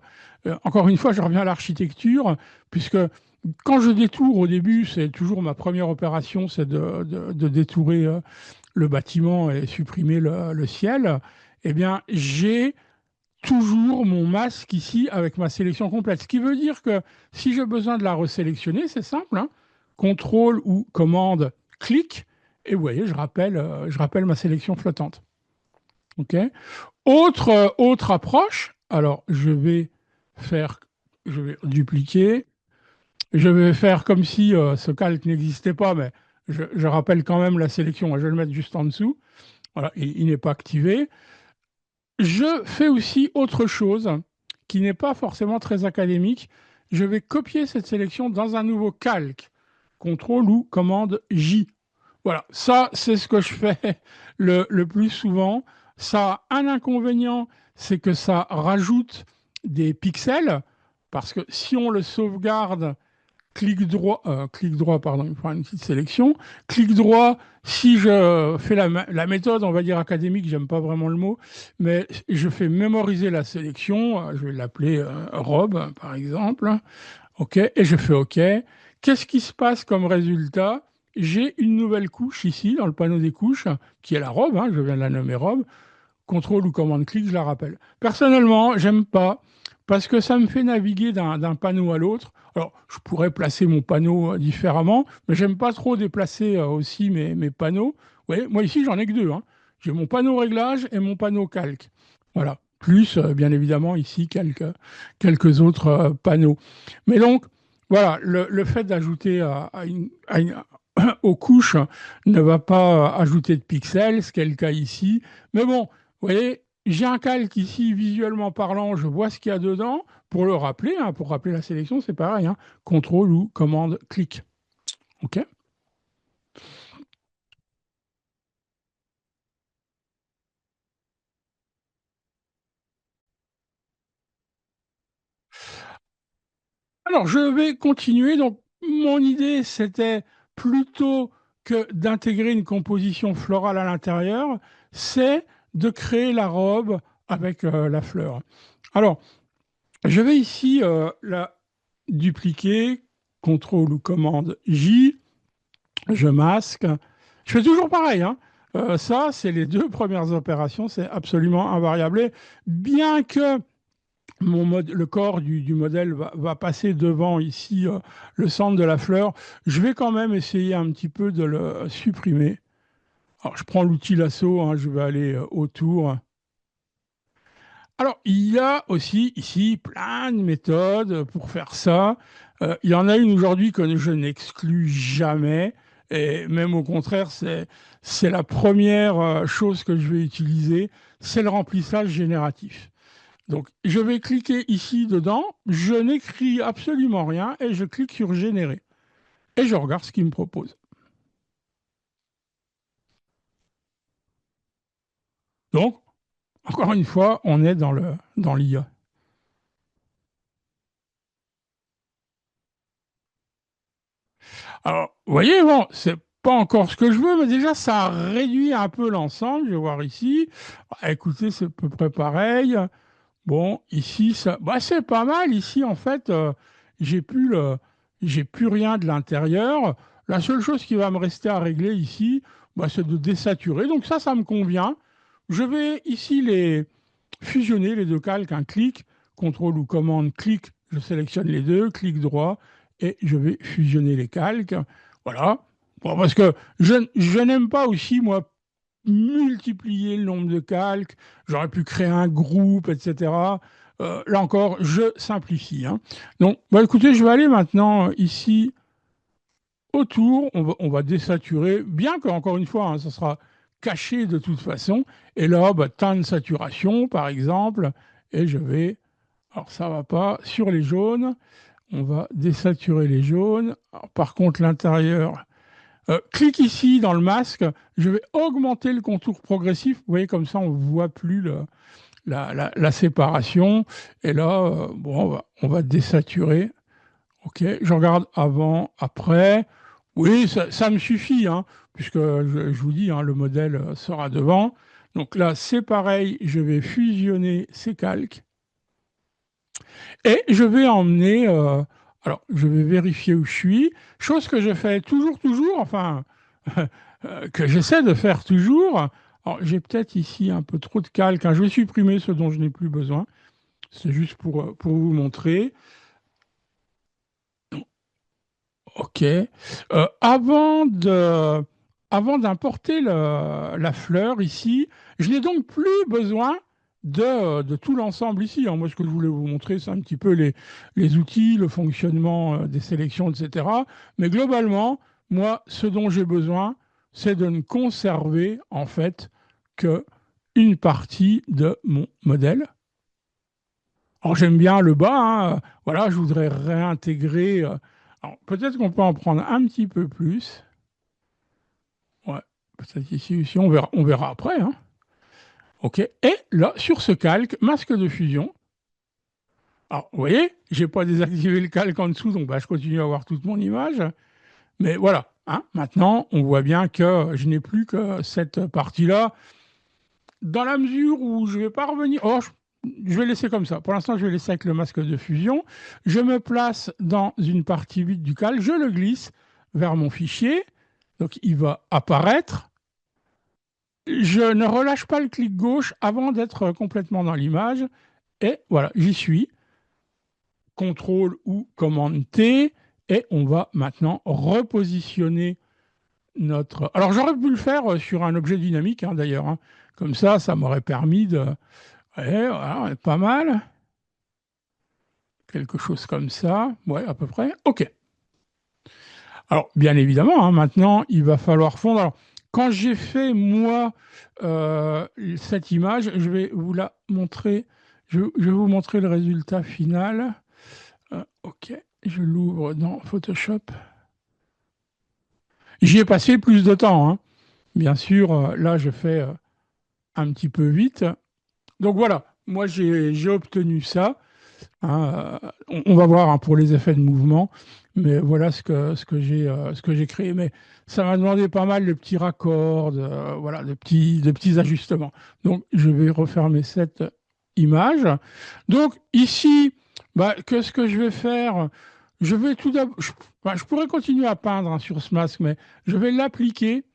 une fois, je reviens à l'architecture, puisque quand je détourne au début, c'est toujours ma première opération, c'est de détourer le bâtiment et supprimer le ciel. Eh bien, j'ai toujours mon masque ici avec ma sélection complète. Ce qui veut dire que si j'ai besoin de la resélectionner, c'est simple, hein, contrôle ou commande, clic, et vous voyez, je rappelle ma sélection flottante. OK. Autre approche, alors je vais dupliquer, je vais faire comme si ce calque n'existait pas, mais je rappelle quand même la sélection. Je vais le mettre juste en dessous. Voilà, il n'est pas activé. Je fais aussi autre chose qui n'est pas forcément très académique. Je vais copier cette sélection dans un nouveau calque. Contrôle ou commande J. Voilà, ça c'est ce que je fais le plus souvent. Ça a un inconvénient, c'est que ça rajoute des pixels, parce que si on le sauvegarde clic droit, pardon, il prend une petite sélection. Clic droit, si je fais la méthode, on va dire académique, j'aime pas vraiment le mot, mais je fais mémoriser la sélection, je vais l'appeler robe, par exemple, OK, et je fais OK. Qu'est-ce qui se passe comme résultat? J'ai une nouvelle couche ici, dans le panneau des couches, qui est la robe, hein, je viens de la nommer robe. Contrôle ou commande-clic, je la rappelle. Personnellement, j'aime pas parce que ça me fait naviguer d'un panneau à l'autre. Alors, je pourrais placer mon panneau différemment, mais j'aime pas trop déplacer aussi mes panneaux. Vous voyez, moi ici, j'en ai que deux, hein. J'ai mon panneau réglage et mon panneau calque. Voilà. Plus, bien évidemment, ici, quelques autres panneaux. Mais donc, voilà, le fait d'ajouter aux couches ne va pas ajouter de pixels, ce qui est le cas ici. Mais bon, vous voyez, j'ai un calque ici, visuellement parlant, je vois ce qu'il y a dedans. Pour le rappeler, hein, pour rappeler la sélection, c'est pareil, hein, contrôle ou commande clic. OK. Alors, je vais continuer. Donc, mon idée, c'était plutôt que d'intégrer une composition florale à l'intérieur, c'est de créer la robe avec la fleur. Alors, je vais ici la dupliquer, contrôle ou commande J, je masque. Je fais toujours pareil, hein. Ça, c'est les deux premières opérations, c'est absolument invariable. Et bien que le corps du modèle va passer devant ici le centre de la fleur, je vais quand même essayer un petit peu de le supprimer. Alors, je prends l'outil lasso, hein, je vais aller autour. Alors, il y a aussi ici plein de méthodes pour faire ça. Il y en a une aujourd'hui que je n'exclus jamais, et même au contraire, c'est la première chose que je vais utiliser, c'est le remplissage génératif. Donc, je vais cliquer ici dedans, je n'écris absolument rien et je clique sur générer. Et je regarde ce qu'il me propose. Donc, encore une fois, on est dans l'IA. Alors, vous voyez, bon, c'est pas encore ce que je veux, mais déjà, ça réduit un peu l'ensemble. Je vais voir ici. Ah, écoutez, c'est à peu près pareil. Bon, ici, c'est pas mal. Ici, en fait, j'ai plus le, j'ai plus rien de l'intérieur. La seule chose qui va me rester à régler ici, c'est de désaturer. Donc ça me convient. Je vais ici les fusionner, les deux calques, un clic, contrôle ou commande, clic, je sélectionne les deux, clic droit, et je vais fusionner les calques. Voilà. Bon, parce que je n'aime pas aussi, moi, multiplier le nombre de calques. J'aurais pu créer un groupe, etc. Là encore, je simplifie, hein. Donc, écoutez, je vais aller maintenant ici autour. On va désaturer, bien que, encore une fois, hein, ça sera caché de toute façon. Et là, teint de saturation, par exemple. Et je vais, alors ça va pas, sur les jaunes, on va désaturer les jaunes. Alors, par contre, l'intérieur, clique ici dans le masque, je vais augmenter le contour progressif. Vous voyez, comme ça, on ne voit plus la séparation. Et là, bon, on va désaturer. OK, je regarde avant, après. Oui, ça me suffit, hein, puisque je vous dis, hein, le modèle sera devant. Donc là, c'est pareil, je vais fusionner ces calques et je vais emmener, alors je vais vérifier où je suis, chose que je fais toujours, enfin, que j'essaie de faire toujours. Alors j'ai peut-être ici un peu trop de calques, hein. Je vais supprimer ce dont je n'ai plus besoin. C'est juste pour vous montrer. Ok. Avant d'importer la fleur ici, je n'ai donc plus besoin de tout l'ensemble ici, hein. Moi, ce que je voulais vous montrer, c'est un petit peu les outils, le fonctionnement des sélections, etc. Mais globalement, moi, ce dont j'ai besoin, c'est de ne conserver, en fait, que une partie de mon modèle. Alors j'aime bien le bas, hein, voilà, je voudrais réintégrer. Alors peut-être qu'on peut en prendre un petit peu plus. Ouais, peut-être ici, on verra après, hein. Ok. Et là, sur ce calque, masque de fusion. Alors, vous voyez, j'ai pas désactivé le calque en dessous, donc bah, je continue à avoir toute mon image. Mais voilà, hein, maintenant, on voit bien que je n'ai plus que cette partie-là. Dans la mesure où je vais pas revenir. Oh, je vais laisser comme ça. Pour l'instant, je vais laisser avec le masque de fusion. Je me place dans une partie vide du cal. Je le glisse vers mon fichier. Donc, il va apparaître. Je ne relâche pas le clic gauche avant d'être complètement dans l'image. Et voilà, j'y suis. CTRL ou commande T. Et on va maintenant repositionner notre. Alors, j'aurais pu le faire sur un objet dynamique, hein, d'ailleurs, hein. Comme ça m'aurait permis de. Ouais, voilà, pas mal. Quelque chose comme ça. Ouais, à peu près. OK. Alors, bien évidemment, hein, maintenant, il va falloir fondre. Alors, quand j'ai fait, moi, cette image, je vais vous la montrer. Je vais vous montrer le résultat final. OK. Je l'ouvre dans Photoshop. J'y ai passé plus de temps, hein. Bien sûr, là, je fais un petit peu vite. Donc voilà, moi, j'ai obtenu ça, hein. On va voir, hein, pour les effets de mouvement, mais voilà ce que j'ai créé. Mais ça m'a demandé pas mal de petits raccords, voilà, de petits ajustements. Donc, je vais refermer cette image. Donc, ici, bah, qu'est-ce que je vais faire? Je vais tout d'abord. Bah, je pourrais continuer à peindre, hein, sur ce masque, mais je vais l'appliquer.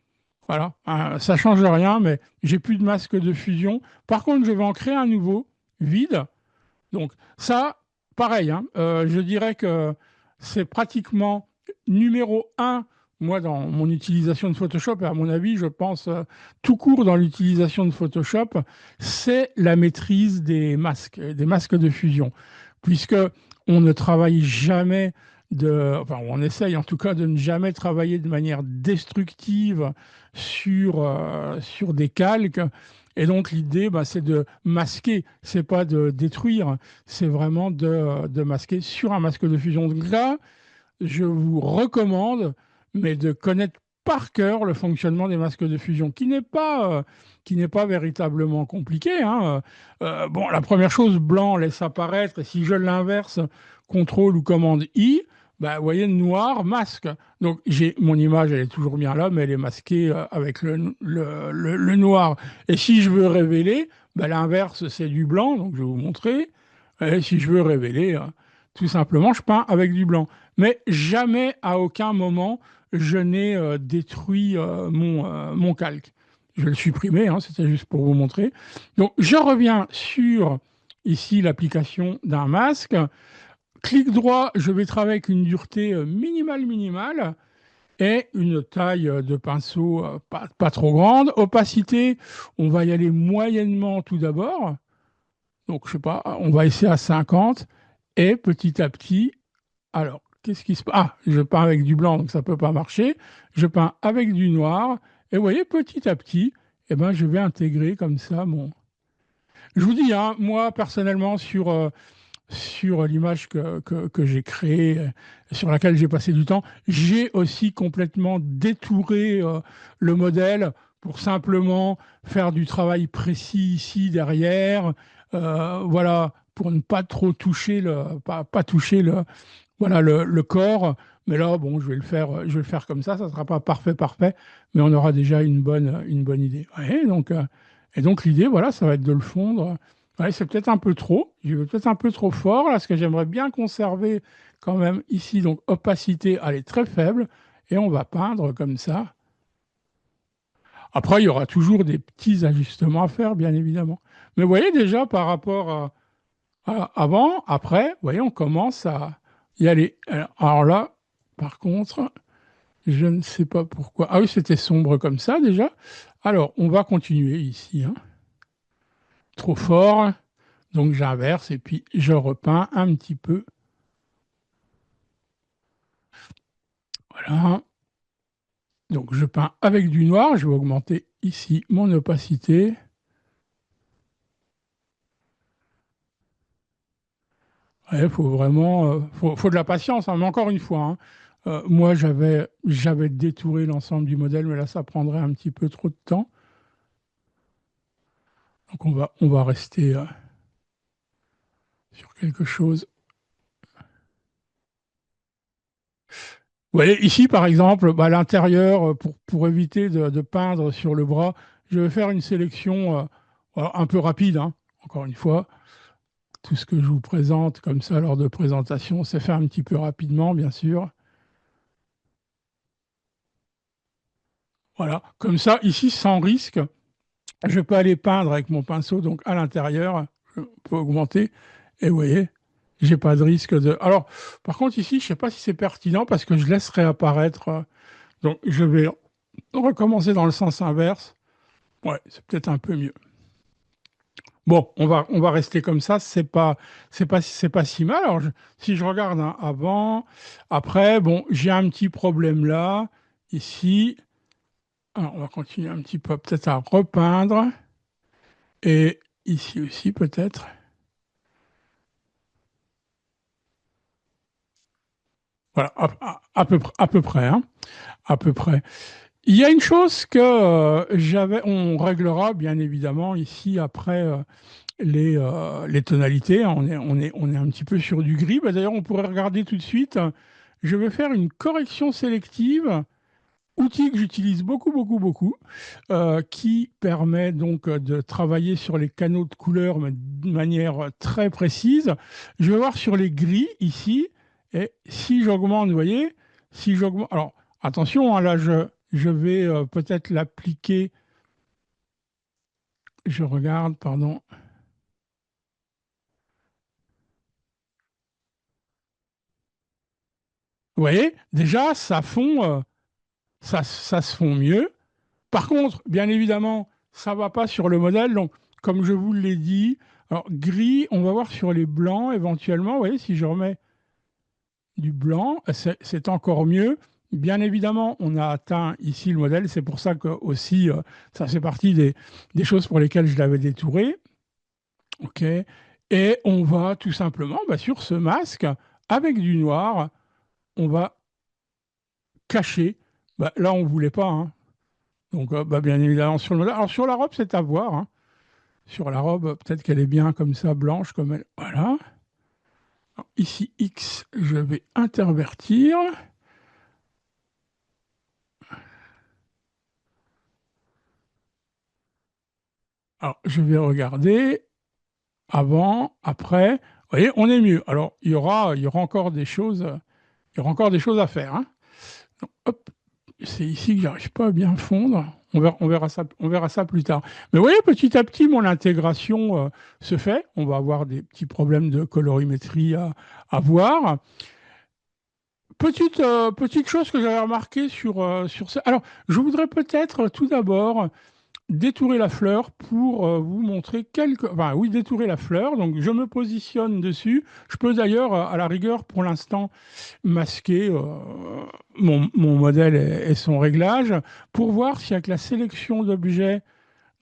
Voilà, ça change rien, mais j'ai plus de masque de fusion. Par contre, je vais en créer un nouveau, vide. Donc ça, pareil, hein, je dirais que c'est pratiquement numéro un, moi, dans mon utilisation de Photoshop, et à mon avis, je pense tout court dans l'utilisation de Photoshop, c'est la maîtrise des masques de fusion. Puisque on ne travaille jamais enfin, on essaye en tout cas de ne jamais travailler de manière destructive sur des calques. Et donc l'idée, bah, c'est de masquer, c'est pas de détruire, c'est vraiment de masquer sur un masque de fusion. Donc là, je vous recommande, mais de connaître par cœur le fonctionnement des masques de fusion, qui n'est pas véritablement compliqué, hein. Bon, la première chose, blanc laisse apparaître, et si je l'inverse, contrôle ou commande I, bah, vous voyez, noir, masque. Donc j'ai mon image, elle est toujours bien là, mais elle est masquée avec le noir. Et si je veux révéler, bah, l'inverse, c'est du blanc, donc je vais vous montrer. Et si je veux révéler, tout simplement, je peins avec du blanc. Mais jamais, à aucun moment, je n'ai détruit mon calque. Je vais le supprimer, hein, c'était juste pour vous montrer. Donc, je reviens sur, ici, l'application d'un masque. Clic droit, je vais travailler avec une dureté minimale et une taille de pinceau pas trop grande. Opacité, on va y aller moyennement tout d'abord. Donc, je sais pas, on va essayer à 50. Et petit à petit, alors, qu'est-ce qui se passe? Ah, je peins avec du blanc, donc ça ne peut pas marcher. Je peins avec du noir. Et vous voyez, petit à petit, eh ben, je vais intégrer comme ça mon. Je vous dis, hein, moi, personnellement, sur l'image que j'ai créée, sur laquelle j'ai passé du temps, j'ai aussi complètement détouré le modèle pour simplement faire du travail précis ici derrière. Voilà, pour ne pas trop toucher pas toucher voilà, le corps. Mais là, bon, je vais le faire comme ça ne sera pas parfait, parfait, mais on aura déjà une bonne idée. Ouais, et donc l'idée, voilà, ça va être de le fondre. Ouais, c'est peut-être un peu trop, je vais peut-être un peu trop fort, là, ce que j'aimerais bien conserver quand même ici. Donc opacité, elle est très faible, et on va peindre comme ça. Après, il y aura toujours des petits ajustements à faire, bien évidemment. Mais vous voyez déjà par rapport avant, après, vous voyez, on commence à y aller. Alors là, par contre, je ne sais pas pourquoi. Ah oui, c'était sombre comme ça déjà. Alors, on va continuer ici, hein. Trop fort. Donc, j'inverse et puis je repeins un petit peu. Voilà. Donc, je peins avec du noir. Je vais augmenter ici mon opacité. Il faut vraiment, faut de la patience, hein. Mais encore une fois, hein, moi, j'avais détouré l'ensemble du modèle, mais là, ça prendrait un petit peu trop de temps. Donc, on va rester sur quelque chose. Vous voyez, ici, par exemple, bah, l'intérieur, pour éviter de peindre sur le bras, je vais faire une sélection voilà, un peu rapide, hein. Encore une fois, tout ce que je vous présente comme ça lors de présentation, c'est fait un petit peu rapidement, bien sûr. Voilà, comme ça, ici, sans risque, je peux aller peindre avec mon pinceau, donc à l'intérieur, je peux augmenter, et vous voyez, j'ai pas de risque de... Alors, par contre, ici, je ne sais pas si c'est pertinent parce que je laisse réapparaître, donc je vais recommencer dans le sens inverse. Ouais, c'est peut-être un peu mieux. Bon, on va rester comme ça, c'est pas si mal. Alors, si je regarde hein, avant, après, bon, j'ai un petit problème là, ici. Alors, on va continuer un petit peu, peut-être à repeindre. Et ici aussi, peut-être. Voilà, à peu près, hein, à peu près. Il y a une chose que on réglera bien évidemment ici après les tonalités, hein. On est un petit peu sur du gris. Bah, d'ailleurs, on pourrait regarder tout de suite. Je vais faire une correction sélective, outil que j'utilise beaucoup, beaucoup, beaucoup, qui permet donc de travailler sur les canaux de couleurs mais de manière très précise. Je vais voir sur les gris ici, et si j'augmente, vous voyez, si j'augmente, alors attention, hein, là je vais peut-être l'appliquer, je regarde, pardon. Vous voyez, déjà ça se fond mieux. Par contre, bien évidemment, ça ne va pas sur le modèle. Donc, comme je vous l'ai dit, alors gris, on va voir sur les blancs éventuellement. Vous voyez, si je remets du blanc, c'est encore mieux. Bien évidemment, on a atteint ici le modèle. C'est pour ça que aussi, ça fait partie des choses pour lesquelles je l'avais détouré. OK. Et on va tout simplement, bah, sur ce masque, avec du noir, on va cacher. Bah, là, on ne voulait pas, hein. Donc, bah, bien évidemment, sur le modèle. Alors, sur la robe, c'est à voir, hein. Sur la robe, peut-être qu'elle est bien comme ça, blanche, comme elle. Voilà. Alors, ici, X, je vais intervertir. Alors, je vais regarder avant, après. Vous voyez, on est mieux. Alors, il y aura encore des choses, il y aura encore des choses à faire, hein. Donc, hop, c'est ici que j'arrive pas à bien fondre. On verra ça plus tard. Mais vous voyez, petit à petit, mon intégration se fait. On va avoir des petits problèmes de colorimétrie à voir. Petite chose que j'avais remarqué sur ça. Alors, je voudrais peut-être tout d'abord détourer la fleur pour vous montrer quelques... Enfin, oui, détourer la fleur. Donc, je me positionne dessus. Je peux d'ailleurs, à la rigueur, pour l'instant, masquer mon modèle et son réglage pour voir si avec la sélection d'objets,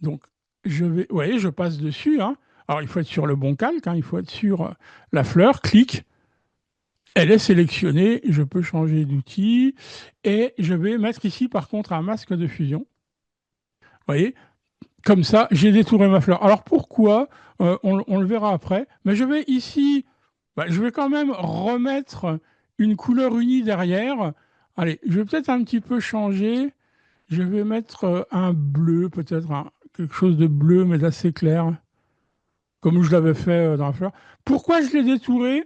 donc, vous voyez, je passe dessus, hein. Alors, il faut être sur le bon calque, hein, il faut être sur la fleur, clic. Elle est sélectionnée, je peux changer d'outil et je vais mettre ici par contre un masque de fusion. Vous voyez, comme ça, j'ai détouré ma fleur. Alors pourquoi on le verra après, mais je vais ici, bah, je vais quand même remettre une couleur unie derrière. Allez, je vais peut-être un petit peu changer. Je vais mettre un bleu, peut-être quelque chose de bleu, mais d'assez clair, comme je l'avais fait dans la fleur. Pourquoi je l'ai détouré?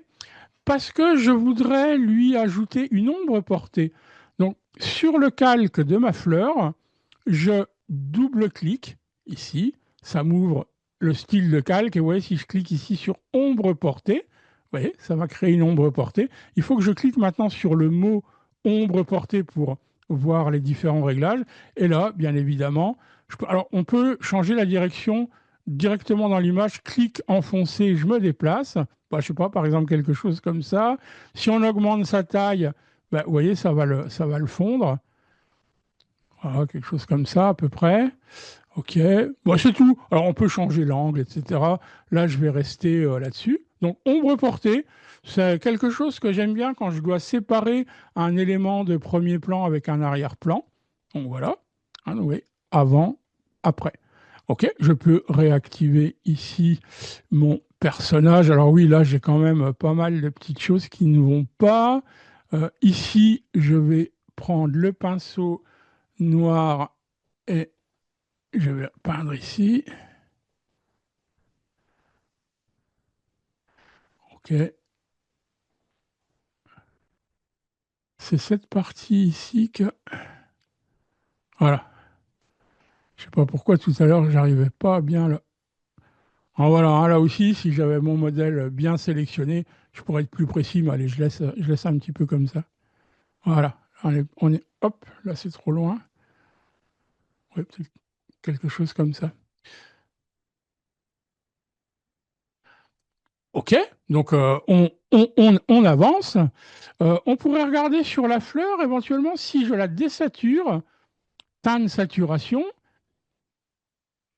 Parce que je voudrais lui ajouter une ombre portée. Donc, sur le calque de ma fleur, je double-clique ici, ça m'ouvre le style de calque, et vous voyez, si je clique ici sur ombre portée, vous voyez, ça va créer une ombre portée. Il faut que je clique maintenant sur le mot ombre portée pour voir les différents réglages. Et là, bien évidemment, alors on peut changer la direction directement dans l'image, clic enfoncé, je me déplace. Bah, je ne sais pas, par exemple, quelque chose comme ça. Si on augmente sa taille, bah, vous voyez, ça va le fondre. Voilà, quelque chose comme ça à peu près. OK. Bon, c'est tout. Alors, on peut changer l'angle, etc. Là, je vais rester là-dessus. Donc, ombre portée, c'est quelque chose que j'aime bien quand je dois séparer un élément de premier plan avec un arrière-plan. Donc, voilà. Hein, oui. Avant, après. OK. Je peux réactiver ici mon personnage. Alors, oui, là, j'ai quand même pas mal de petites choses qui ne vont pas. Ici, je vais prendre le pinceau noir et je vais peindre ici. OK. C'est cette partie ici que... Voilà. Je ne sais pas pourquoi tout à l'heure, j'arrivais pas bien là. Ah, voilà, hein, là aussi, si j'avais mon modèle bien sélectionné, je pourrais être plus précis, mais allez, je laisse un petit peu comme ça. Voilà. Hop, là c'est trop loin. Ouais, peut-être quelque chose comme ça. OK, donc on avance. On pourrait regarder sur la fleur, éventuellement, si je la désature, teinte saturation,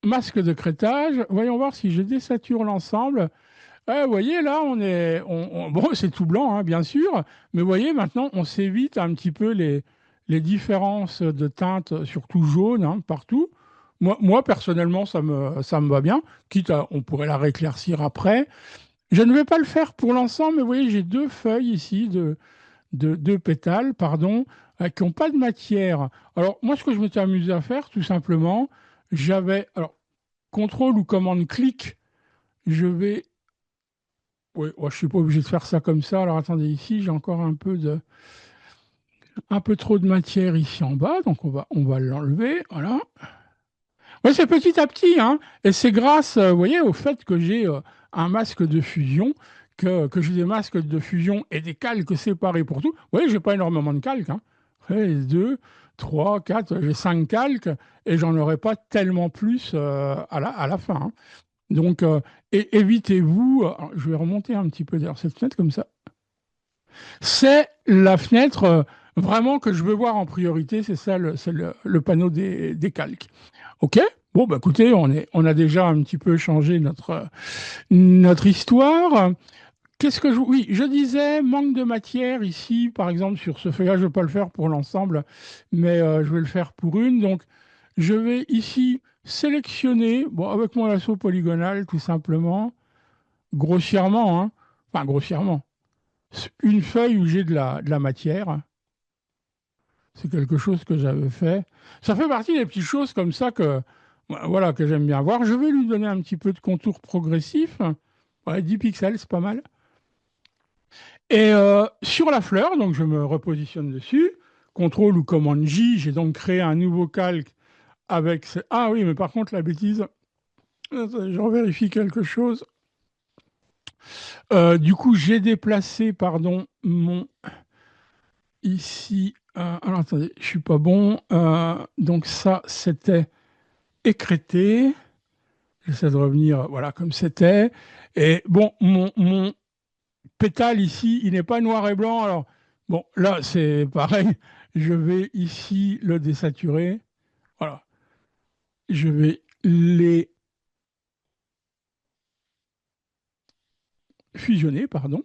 masque de crêtage. Voyons voir si je désature l'ensemble. Vous voyez, là, bon, c'est tout blanc, hein, bien sûr, mais vous voyez, maintenant, on s'évite un petit peu les différences de teintes, surtout jaune, hein, partout. Moi, personnellement, ça me va bien, quitte à, on pourrait la rééclaircir après. Je ne vais pas le faire pour l'ensemble, mais vous voyez, j'ai deux feuilles ici, deux pétales, pardon, qui n'ont pas de matière. Alors, moi, ce que je m'étais amusé à faire, tout simplement, alors, contrôle ou commande clic, je vais... Oui, je ne suis pas obligé de faire ça comme ça. Alors, attendez, ici, j'ai encore un peu trop de matière ici en bas, donc on va l'enlever, voilà. Ouais, c'est petit à petit, hein, et c'est grâce, vous voyez, au fait que j'ai un masque de fusion, que j'ai des masques de fusion et des calques séparés pour tout. Vous voyez, j'ai pas énormément de calques, hein. Ouais, deux, trois, quatre, j'ai cinq calques, et j'en aurai pas tellement plus à la fin, hein. Donc, évitez-vous, je vais remonter un petit peu derrière cette fenêtre comme ça. C'est la fenêtre vraiment que je veux voir en priorité, c'est ça, le panneau des calques. OK? Bon, bah écoutez, on a déjà un petit peu changé notre histoire. Qu'est-ce que je... Oui, je disais, manque de matière ici, par exemple, sur ce feuillage, je ne vais pas le faire pour l'ensemble, mais je vais le faire pour une. Donc, je vais ici sélectionner, bon, avec mon lasso polygonal, tout simplement, grossièrement, hein, enfin grossièrement, une feuille où j'ai de la matière. C'est quelque chose que j'avais fait. Ça fait partie des petites choses comme ça voilà, que j'aime bien voir. Je vais lui donner un petit peu de contour progressif. Ouais, 10 pixels, c'est pas mal. Et sur la fleur, donc je me repositionne dessus. Contrôle ou commande J, j'ai donc créé un nouveau calque avec... Ah oui, mais par contre, la bêtise, attendez, je revérifie quelque chose. Du coup, j'ai déplacé, pardon, mon... Ici, alors attendez, je suis pas bon. Donc ça, c'était écrété. J'essaie de revenir, voilà, comme c'était. Et bon, mon pétale ici, il n'est pas noir et blanc. Alors, bon, là, c'est pareil. Je vais ici le désaturer. Voilà. Je vais les fusionner, pardon.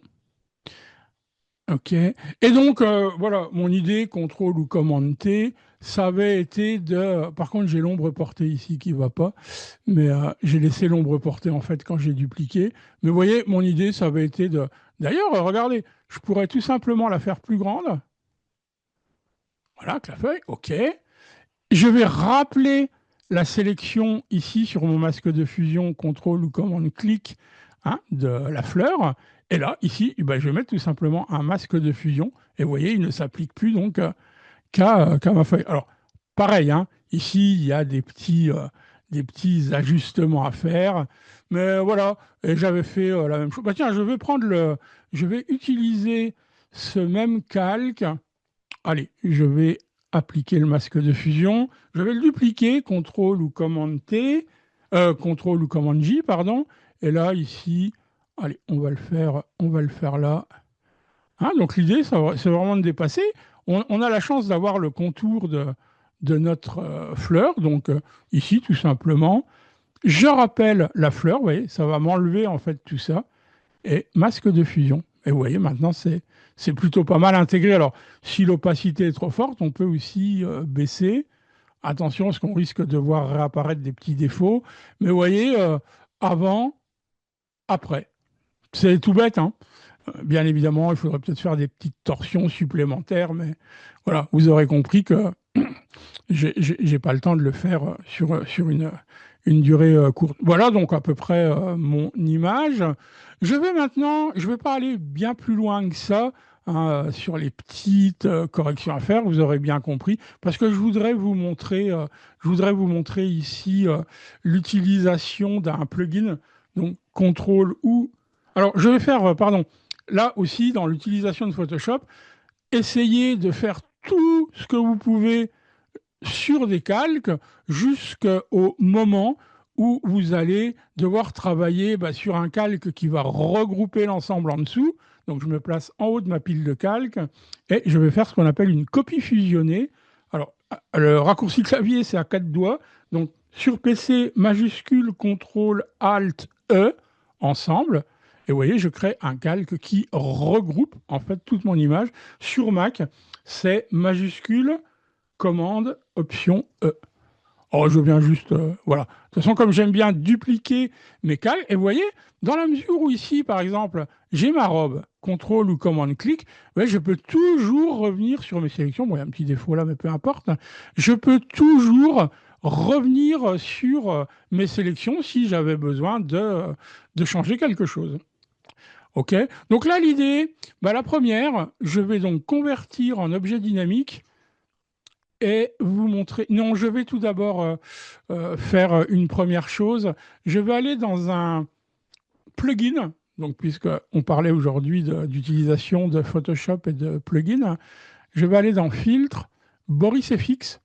Ok. Et donc, voilà, mon idée, contrôle ou commande T, ça avait été de... Par contre, j'ai l'ombre portée ici qui va pas, mais j'ai laissé l'ombre portée en fait quand j'ai dupliqué. Mais vous voyez, mon idée, ça avait été de... D'ailleurs, regardez, je pourrais tout simplement la faire plus grande. Voilà, avec la feuille, ok. Je vais rappeler la sélection ici sur mon masque de fusion, contrôle ou commande clic, hein, de la fleur. Et là, ici, eh ben, je vais mettre tout simplement un masque de fusion. Et vous voyez, il ne s'applique plus donc qu'à ma feuille. Alors, pareil, hein, ici, il y a des petits ajustements à faire. Mais voilà, et j'avais fait la même chose. Bah, tiens, je vais utiliser ce même calque. Allez, je vais appliquer le masque de fusion. Je vais le dupliquer, CTRL ou commande T, CTRL ou commande J, pardon. Et là, ici, allez, on va le faire là. Hein, donc l'idée, c'est vraiment de dépasser. On a la chance d'avoir le contour de notre fleur. Donc ici, tout simplement, je rappelle la fleur. Vous voyez, ça va m'enlever en fait tout ça et masque de fusion. Et vous voyez, maintenant, c'est plutôt pas mal intégré. Alors, si l'opacité est trop forte, on peut aussi baisser. Attention, parce qu'on risque de voir réapparaître des petits défauts. Mais vous voyez, avant, après. C'est tout bête, hein. Bien évidemment, il faudrait peut-être faire des petites torsions supplémentaires, mais voilà, vous aurez compris que j'ai pas le temps de le faire sur une durée courte. Voilà donc à peu près mon image. Je vais pas aller bien plus loin que ça hein, sur les petites corrections à faire, vous aurez bien compris, parce que je voudrais vous montrer ici l'utilisation d'un plugin, donc contrôle ou... Alors je vais faire, pardon, là aussi dans l'utilisation de Photoshop, essayez de faire tout ce que vous pouvez sur des calques jusqu'au moment où vous allez devoir travailler sur un calque qui va regrouper l'ensemble en dessous. Donc je me place en haut de ma pile de calques et je vais faire ce qu'on appelle une copie fusionnée. Alors le raccourci clavier c'est à 4 doigts. Donc sur PC majuscule CTRL ALT E ensemble. Et vous voyez, je crée un calque qui regroupe en fait toute mon image. Sur Mac, c'est majuscule commande, option E. Oh, je viens juste, voilà. De toute façon, comme j'aime bien dupliquer mes calques, et vous voyez, dans la mesure où ici, par exemple, j'ai ma robe, contrôle ou commande clic, ouais, je peux toujours revenir sur mes sélections. Bon, il y a un petit défaut là, mais peu importe. Je peux toujours revenir sur mes sélections si j'avais besoin de changer quelque chose. OK? Donc là, l'idée, la première, je vais donc convertir en objet dynamique et vous montrer. Non, je vais tout d'abord faire une première chose. Je vais aller dans un plugin. Donc, puisqu'on parlait aujourd'hui d'utilisation de Photoshop et de plugins, je vais aller dans Filtre, Boris FX.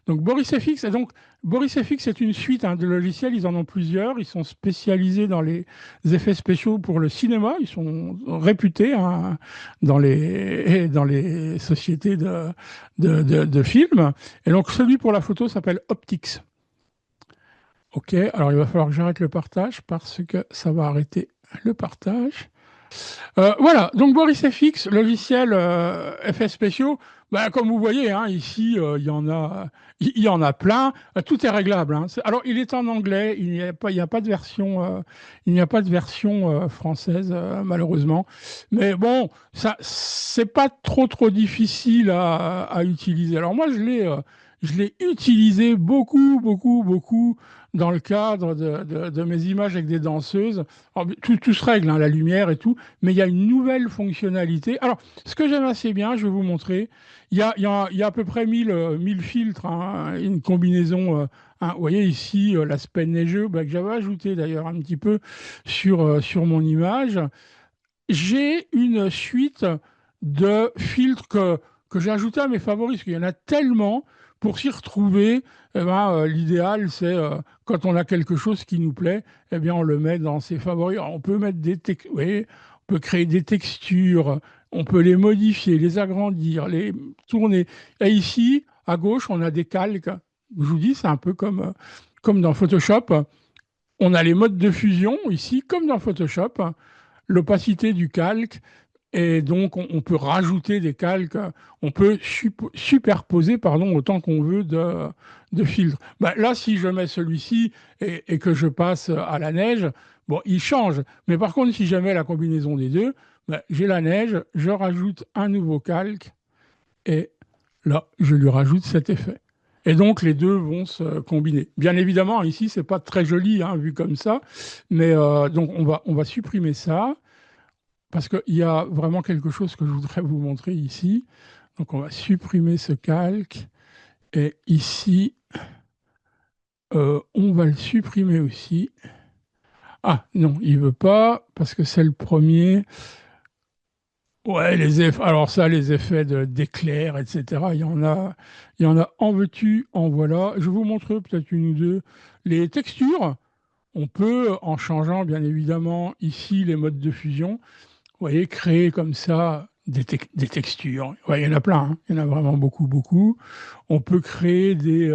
Donc Boris FX, et donc Boris FX est une suite de logiciels, ils en ont plusieurs, ils sont spécialisés dans les effets spéciaux pour le cinéma, ils sont réputés dans les sociétés de films. Et donc celui pour la photo s'appelle Optics. Ok, alors il va falloir que j'arrête le partage parce que ça va arrêter le partage. Voilà, donc Boris FX, logiciel effets spéciaux, comme vous voyez, hein, ici, il y en a plein. Tout est réglable. Hein. Alors, il est en anglais, il n'y a pas de version, il n'y a pas de version française, malheureusement. Mais bon, ça, c'est pas trop difficile à utiliser. Alors moi, je l'ai utilisé beaucoup dans le cadre de mes images avec des danseuses. Alors, tout se règle, hein, la lumière et tout, mais il y a une nouvelle fonctionnalité. Alors, ce que j'aime assez bien, je vais vous montrer, il y a à peu près 1000 filtres, hein, une combinaison. Vous voyez ici l'aspect neigeux que j'avais ajouté d'ailleurs un petit peu sur mon image. J'ai une suite de filtres que j'ai ajoutés à mes favoris, parce qu'il y en a tellement. Pour s'y retrouver, l'idéal, c'est quand on a quelque chose qui nous plaît, eh bien, on le met dans ses favoris. Alors, on peut mettre oui, on peut créer des textures, on peut les modifier, les agrandir, les tourner. Et ici, à gauche, on a des calques. Je vous dis, c'est un peu comme dans Photoshop. On a les modes de fusion ici, comme dans Photoshop, l'opacité du calque, Et donc, on peut rajouter des calques, on peut superposer, pardon, autant qu'on veut de filtres. Ben, là, si je mets celui-ci et que je passe à la neige, bon, il change. Mais par contre, si je mets la combinaison des deux, ben, j'ai la neige, je rajoute un nouveau calque et là, je lui rajoute cet effet. Et donc, les deux vont se combiner. Bien évidemment, ici, c'est pas très joli, hein, vu comme ça, mais donc on va supprimer ça parce qu'il y a vraiment quelque chose que je voudrais vous montrer ici. Donc, on va supprimer ce calque et ici, on va le supprimer aussi. Ah non, il veut pas parce que c'est le premier. Ouais, les effets. Alors ça, les effets d'éclair, etc. Il y en a en veux-tu, en voilà. Je vais vous montrer peut-être une ou deux. Les textures, on peut, en changeant bien évidemment ici les modes de fusion, vous voyez, créer comme ça des textures. Ouais, il y en a plein, hein. Il y en a vraiment beaucoup, beaucoup. On peut créer des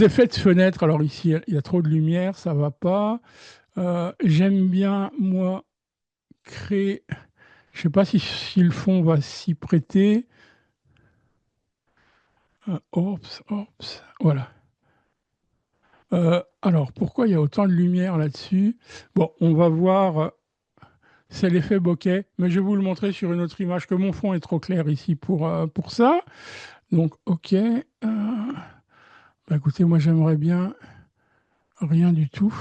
effets de fenêtre. Alors ici, il y a trop de lumière, ça va pas. J'aime bien, moi, créer. Je ne sais pas si le fond va s'y prêter. Voilà. Alors, pourquoi il y a autant de lumière là-dessus? Bon, on va voir, c'est l'effet bokeh, mais je vais vous le montrer sur une autre image, que mon fond est trop clair ici pour ça. Donc, OK. Bah, écoutez, moi, j'aimerais bien rien du tout.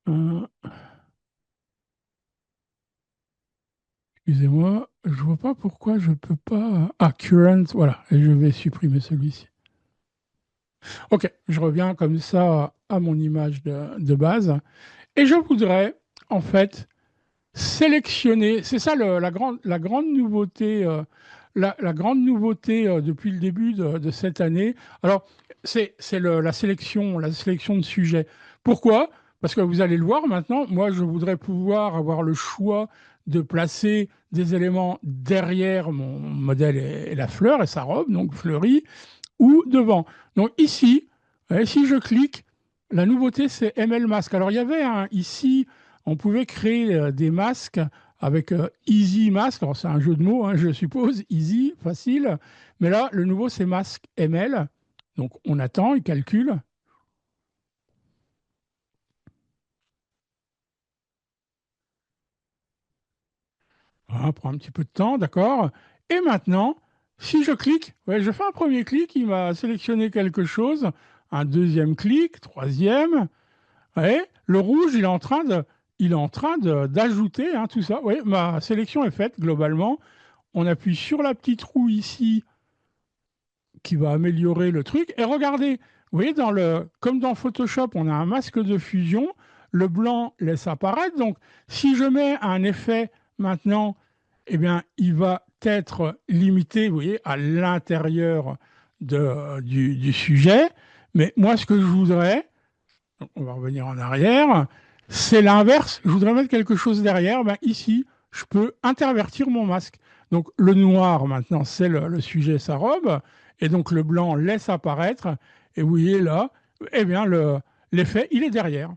Euh, Excusez-moi, je vois pas pourquoi je peux pas. Ah, current, voilà, et je vais supprimer celui-ci. OK, je reviens comme ça à mon image de base. Et je voudrais, en fait, sélectionner, c'est ça la grande nouveauté, la grande nouveauté depuis le début de cette année. Alors, c'est la sélection de sujets. Pourquoi? Parce que vous allez le voir maintenant, moi je voudrais pouvoir avoir le choix de placer des éléments derrière mon modèle et la fleur et sa robe, donc fleurie, ou devant. Donc ici, si je clique, la nouveauté c'est ML Mask. Alors il y avait ici, on pouvait créer des masques avec Easy Mask. Alors c'est un jeu de mots, hein, je suppose, easy, facile. Mais là, le nouveau c'est Mask ML. Donc on attend, il calcule. Voilà, prend un petit peu de temps, d'accord. Et maintenant, si je clique, ouais, je fais un premier clic, il m'a sélectionné quelque chose, un deuxième clic, troisième. Ouais, le rouge, il est en train d'ajouter tout ça. Oui, ma sélection est faite globalement. On appuie sur la petite roue ici qui va améliorer le truc. Et regardez, vous voyez, comme dans Photoshop, on a un masque de fusion. Le blanc laisse apparaître. Donc, si je mets un effet maintenant, eh bien, il va être limité, vous voyez, à l'intérieur du sujet. Mais moi, ce que je voudrais, on va revenir en arrière. C'est l'inverse. Je voudrais mettre quelque chose derrière. Ben, ici, je peux intervertir mon masque. Donc le noir, maintenant, c'est le sujet, sa robe. Et donc le blanc laisse apparaître. Et vous voyez là, eh bien, l'effet, il est derrière.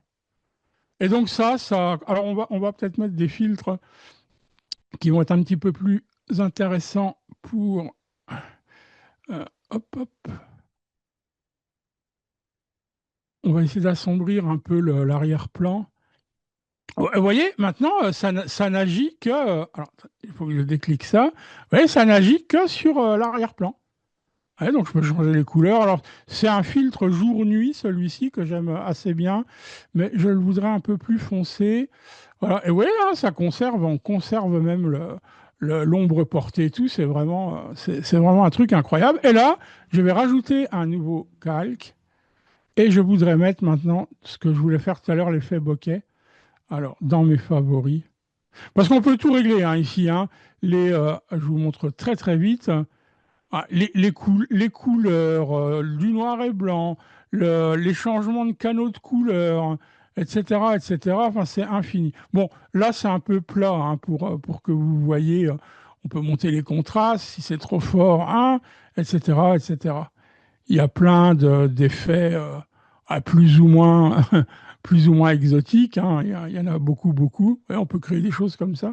Et donc ça. Alors on va peut-être mettre des filtres qui vont être un petit peu plus intéressants pour. Hop, hop. On va essayer d'assombrir un peu l'arrière-plan. Vous voyez, maintenant, ça n'agit que. Alors, il faut que je déclique ça. Vous voyez, ça n'agit que sur l'arrière-plan. Ouais, donc, je peux changer les couleurs. Alors, c'est un filtre jour-nuit, celui-ci, que j'aime assez bien, mais je le voudrais un peu plus foncé. Voilà. Et vous voyez, là, ça conserve, on conserve même l'ombre portée et tout. C'est vraiment un truc incroyable. Et là, je vais rajouter un nouveau calque et je voudrais mettre maintenant ce que je voulais faire tout à l'heure, l'effet bokeh. Alors, dans mes favoris. Parce qu'on peut tout régler ici. Je vous montre très très vite. Les couleurs, du noir et blanc, les changements de canaux de couleurs, etc. etc. Enfin, c'est infini. Bon, là, c'est un peu plat pour que vous voyez. On peut monter les contrastes si c'est trop fort, etc. etc. Il y a plein d'effets. plus ou moins, plus ou moins exotiques, hein. Il y en a beaucoup, beaucoup. Ouais, on peut créer des choses comme ça.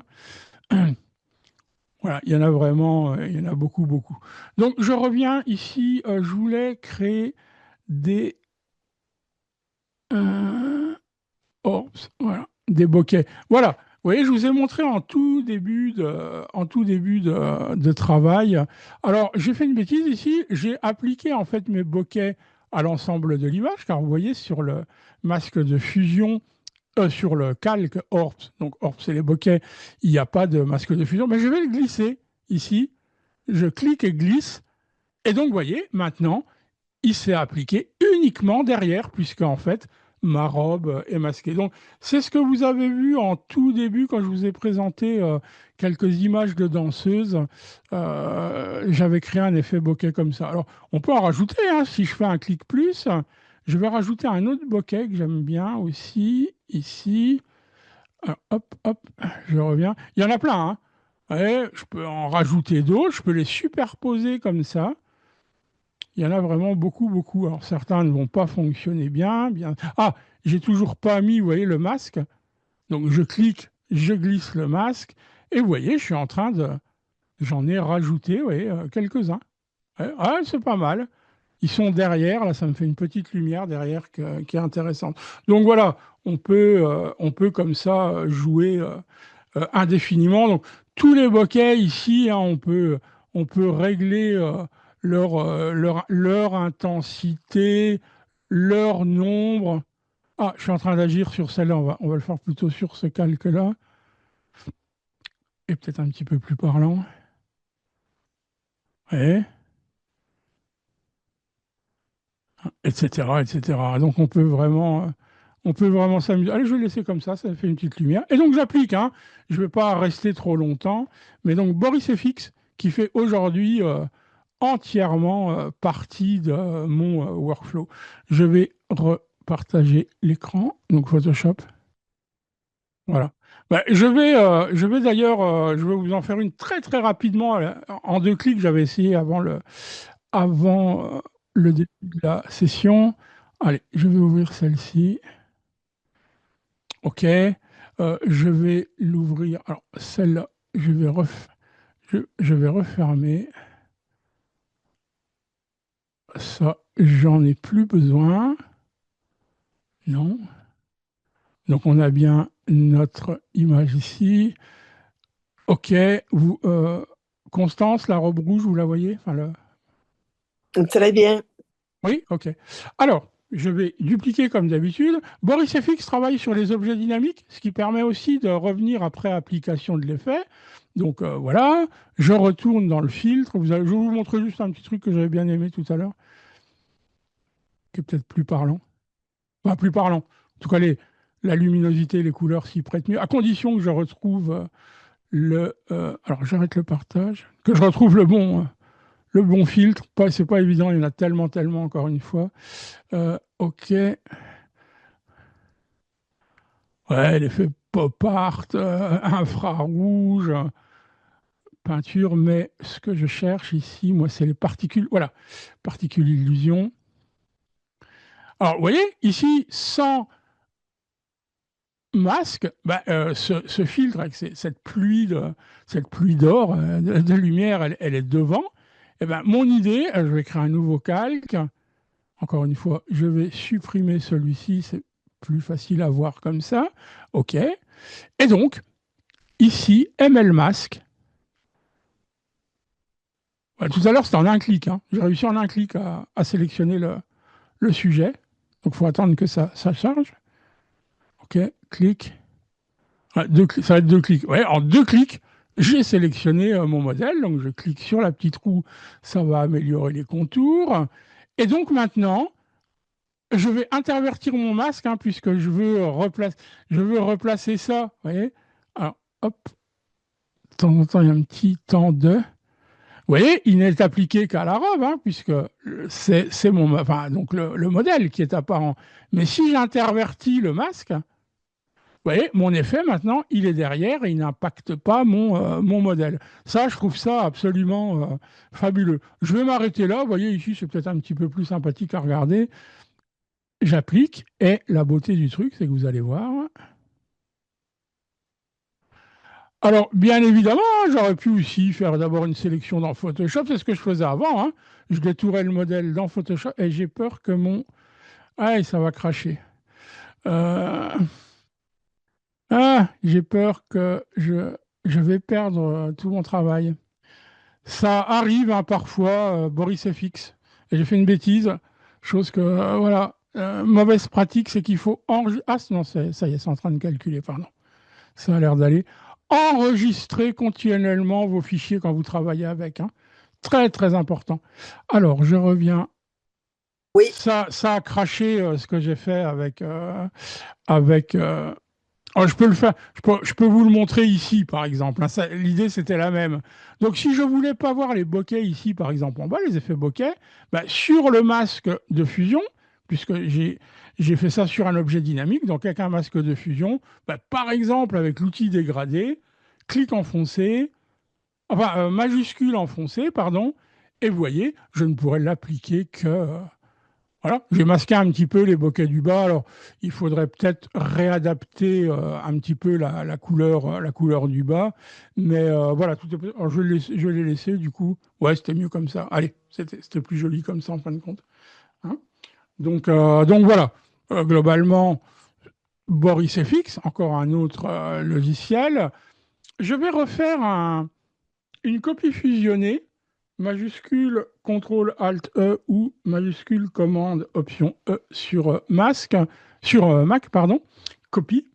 Voilà, il y en a vraiment, il y en a beaucoup, beaucoup. Donc, je reviens ici. Je voulais créer des orbs, voilà, des bokeh. Voilà. Vous voyez, je vous ai montré en tout début de travail. Alors, j'ai fait une bêtise ici. J'ai appliqué en fait mes bokeh à l'ensemble de l'image, car vous voyez sur le masque de fusion, sur le calque Orbs, donc Orbs c'est les bokeh, il n'y a pas de masque de fusion, mais je vais le glisser ici. Je clique et glisse. Et donc, vous voyez, maintenant, il s'est appliqué uniquement derrière, puisque en fait, ma robe est masquée. Donc, c'est ce que vous avez vu en tout début quand je vous ai présenté quelques images de danseuses. J'avais créé un effet bokeh comme ça. Alors, on peut en rajouter, hein, si je fais un clic plus. Je vais rajouter un autre bokeh que j'aime bien aussi, ici. Alors, hop, hop, je reviens. Il y en a plein, hein. Ouais, je peux en rajouter d'autres, je peux les superposer comme ça. Il y en a vraiment beaucoup, beaucoup. Alors certains ne vont pas fonctionner bien, bien. Ah, j'ai toujours pas mis, vous voyez, le masque. Donc je clique, je glisse le masque, et vous voyez, je suis en train de, j'en ai rajouté, vous voyez, quelques-uns. Ouais, ouais, c'est pas mal. Ils sont derrière, là, ça me fait une petite lumière derrière qui est intéressante. Donc voilà, on peut comme ça jouer indéfiniment. Donc, tous les bokeh ici, hein, on peut régler leur intensité, leur nombre. Ah, je suis en train d'agir sur celle-là. On va le faire plutôt sur ce calque-là. Et peut-être un petit peu plus parlant. Ouais, etc., etc. Donc, on peut vraiment s'amuser. Allez, je vais le laisser comme ça fait une petite lumière. Et donc, j'applique, hein. Je ne vais pas rester trop longtemps. Mais donc, Boris FX, qui fait aujourd'hui entièrement partie de mon workflow. Je vais repartager l'écran, donc Photoshop. Voilà. Bah, je vais d'ailleurs, je vais vous en faire une très très rapidement en 2 clics. J'avais essayé avant le début de la session. Allez, je vais ouvrir celle-ci. OK. Je vais l'ouvrir. Alors, celle-là, je vais refermer. Ça, j'en ai plus besoin. Non. Donc, on a bien notre image ici. OK. Constance, la robe rouge, vous la voyez? Enfin, Très bien. Oui, OK. Alors, je vais dupliquer comme d'habitude. Boris FX travaille sur les objets dynamiques, ce qui permet aussi de revenir après application de l'effet. Donc voilà, je retourne dans le filtre. Je vais vous montrer juste un petit truc que j'avais bien aimé tout à l'heure, qui est peut-être plus parlant. Enfin, plus parlant. En tout cas, la luminosité, les couleurs s'y prêtent mieux, à condition que je retrouve alors, j'arrête le partage, que je retrouve le bon filtre. C'est pas évident, il y en a tellement, tellement, encore une fois. OK. Ouais, l'effet pop art, infrarouge, peinture, mais ce que je cherche ici, moi, c'est les particules. Voilà, particules illusion. Alors, vous voyez, ici, sans masque, bah, ce filtre avec cette pluie d'or, de lumière, elle est devant. Et ben, mon idée, je vais créer un nouveau calque. Encore une fois, je vais supprimer celui-ci, c'est plus facile à voir comme ça. OK. Et donc, ici, ML Mask. Voilà, tout à l'heure, c'était en un clic, hein. J'ai réussi en un clic à sélectionner le sujet. Donc, il faut attendre que ça charge. OK, clic. Ah, ça va être 2 clics. Ouais, en 2 clics, j'ai sélectionné mon modèle. Donc, je clique sur la petite roue. Ça va améliorer les contours. Et donc, maintenant, je vais intervertir mon masque, hein, puisque je veux replacer ça. Vous voyez? Alors, hop, de temps en temps, il y a un petit temps de. Vous voyez, il n'est appliqué qu'à la robe, hein, puisque enfin, donc le modèle qui est apparent. Mais si j'intervertis le masque, vous voyez, mon effet maintenant, il est derrière et il n'impacte pas mon modèle. Ça, je trouve ça absolument fabuleux. Je vais m'arrêter là. Vous voyez, ici, c'est peut-être un petit peu plus sympathique à regarder. j'applique, et la beauté du truc, c'est que vous allez voir. Alors, bien évidemment, j'aurais pu aussi faire d'abord une sélection dans Photoshop, c'est ce que je faisais avant, hein. Je détourais le modèle dans Photoshop et j'ai peur que mon... Ah, ça va cracher. Euh, j'ai peur que je vais perdre tout mon travail. Ça arrive hein, parfois, Boris FX. Et j'ai fait une bêtise, chose que, voilà, mauvaise pratique, c'est qu'il faut enregistrer. Ah non, ça y est, c'est en train de calculer, pardon. Ça a l'air d'aller. Enregistrer continuellement vos fichiers quand vous travaillez avec, hein. Très, très important. Alors, je reviens. Oui, Ça a craché ce que j'ai fait avec je peux le faire, je peux vous le montrer ici, par exemple, hein. L'idée, c'était la même. Donc, si je voulais pas voir les bokeh ici, par exemple, en bas, les effets bokeh, bah, sur le masque de fusion, puisque j'ai fait ça sur un objet dynamique, donc avec un masque de fusion, bah, par exemple, avec l'outil dégradé, clic enfoncé, enfin, majuscule enfoncé, pardon, et vous voyez, je ne pourrais l'appliquer que voilà, j'ai masqué un petit peu les bokeh du bas. Alors, il faudrait peut-être réadapter un petit peu la couleur du bas. Mais voilà, alors, je l'ai laissé, du coup. Ouais, c'était mieux comme ça. Allez, c'était plus joli comme ça, en fin de compte, hein. Donc voilà, globalement, Boris FX, encore un autre logiciel. Je vais refaire une copie fusionnée, majuscule CTRL-ALT-E ou majuscule commande Option E sur Mac, pardon, copie.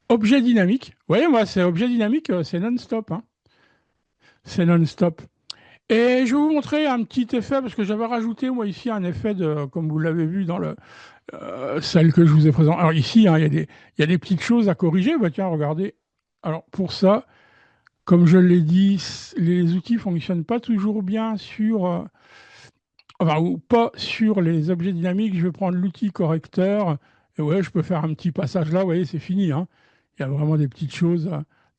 Objet dynamique. Vous voyez, moi, c'est objet dynamique, c'est non-stop, hein. C'est non-stop. Et je vais vous montrer un petit effet, parce que j'avais rajouté, moi, ici, un effet de, comme vous l'avez vu dans celle que je vous ai présentée. Alors ici, hein, il y a des petites choses à corriger. Bah, tiens, regardez. Alors pour ça, comme je l'ai dit, les outils ne fonctionnent pas toujours bien enfin, ou pas sur les objets dynamiques. Je vais prendre l'outil correcteur. Et ouais, je peux faire un petit passage là. Vous voyez, c'est fini, hein. Il y a vraiment des petites choses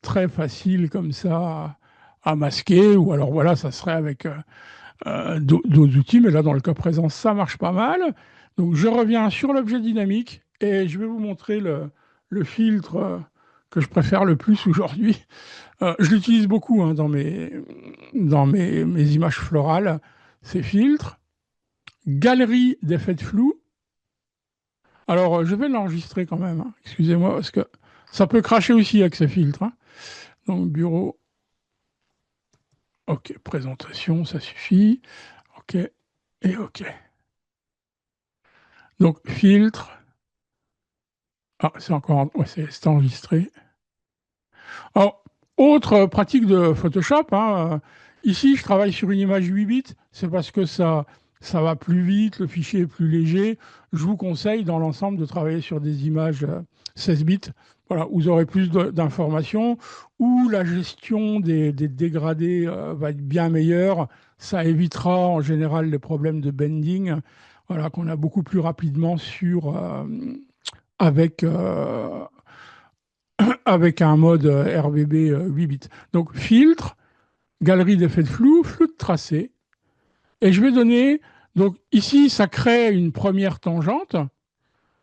très faciles comme ça à masquer. Ou alors voilà, ça serait avec d'autres outils. Mais là, dans le cas présent, ça marche pas mal. Donc je reviens sur l'objet dynamique et je vais vous montrer le filtre que je préfère le plus aujourd'hui. Je l'utilise beaucoup hein, mes images florales, ces filtres. Galerie d'effets de flou. Alors, je vais l'enregistrer quand même, hein. Excusez-moi, parce que ça peut cracher aussi avec ces filtres, hein. Donc, bureau. OK, présentation, ça suffit. OK, et OK. Donc, filtre. Ah, c'est encore... Ouais, c'est enregistré. Alors, autre pratique de Photoshop, hein, ici, je travaille sur une image 8 bits. C'est parce que ça va plus vite, le fichier est plus léger. Je vous conseille, dans l'ensemble, de travailler sur des images 16 bits. Voilà, où vous aurez plus d'informations, où la gestion des dégradés va être bien meilleure. Ça évitera en général les problèmes de bending, voilà, qu'on a beaucoup plus rapidement avec, avec un mode RBB 8 bits. Donc filtre, galerie d'effets de flou, flou de tracé. Et je vais donner, donc ici, ça crée une première tangente.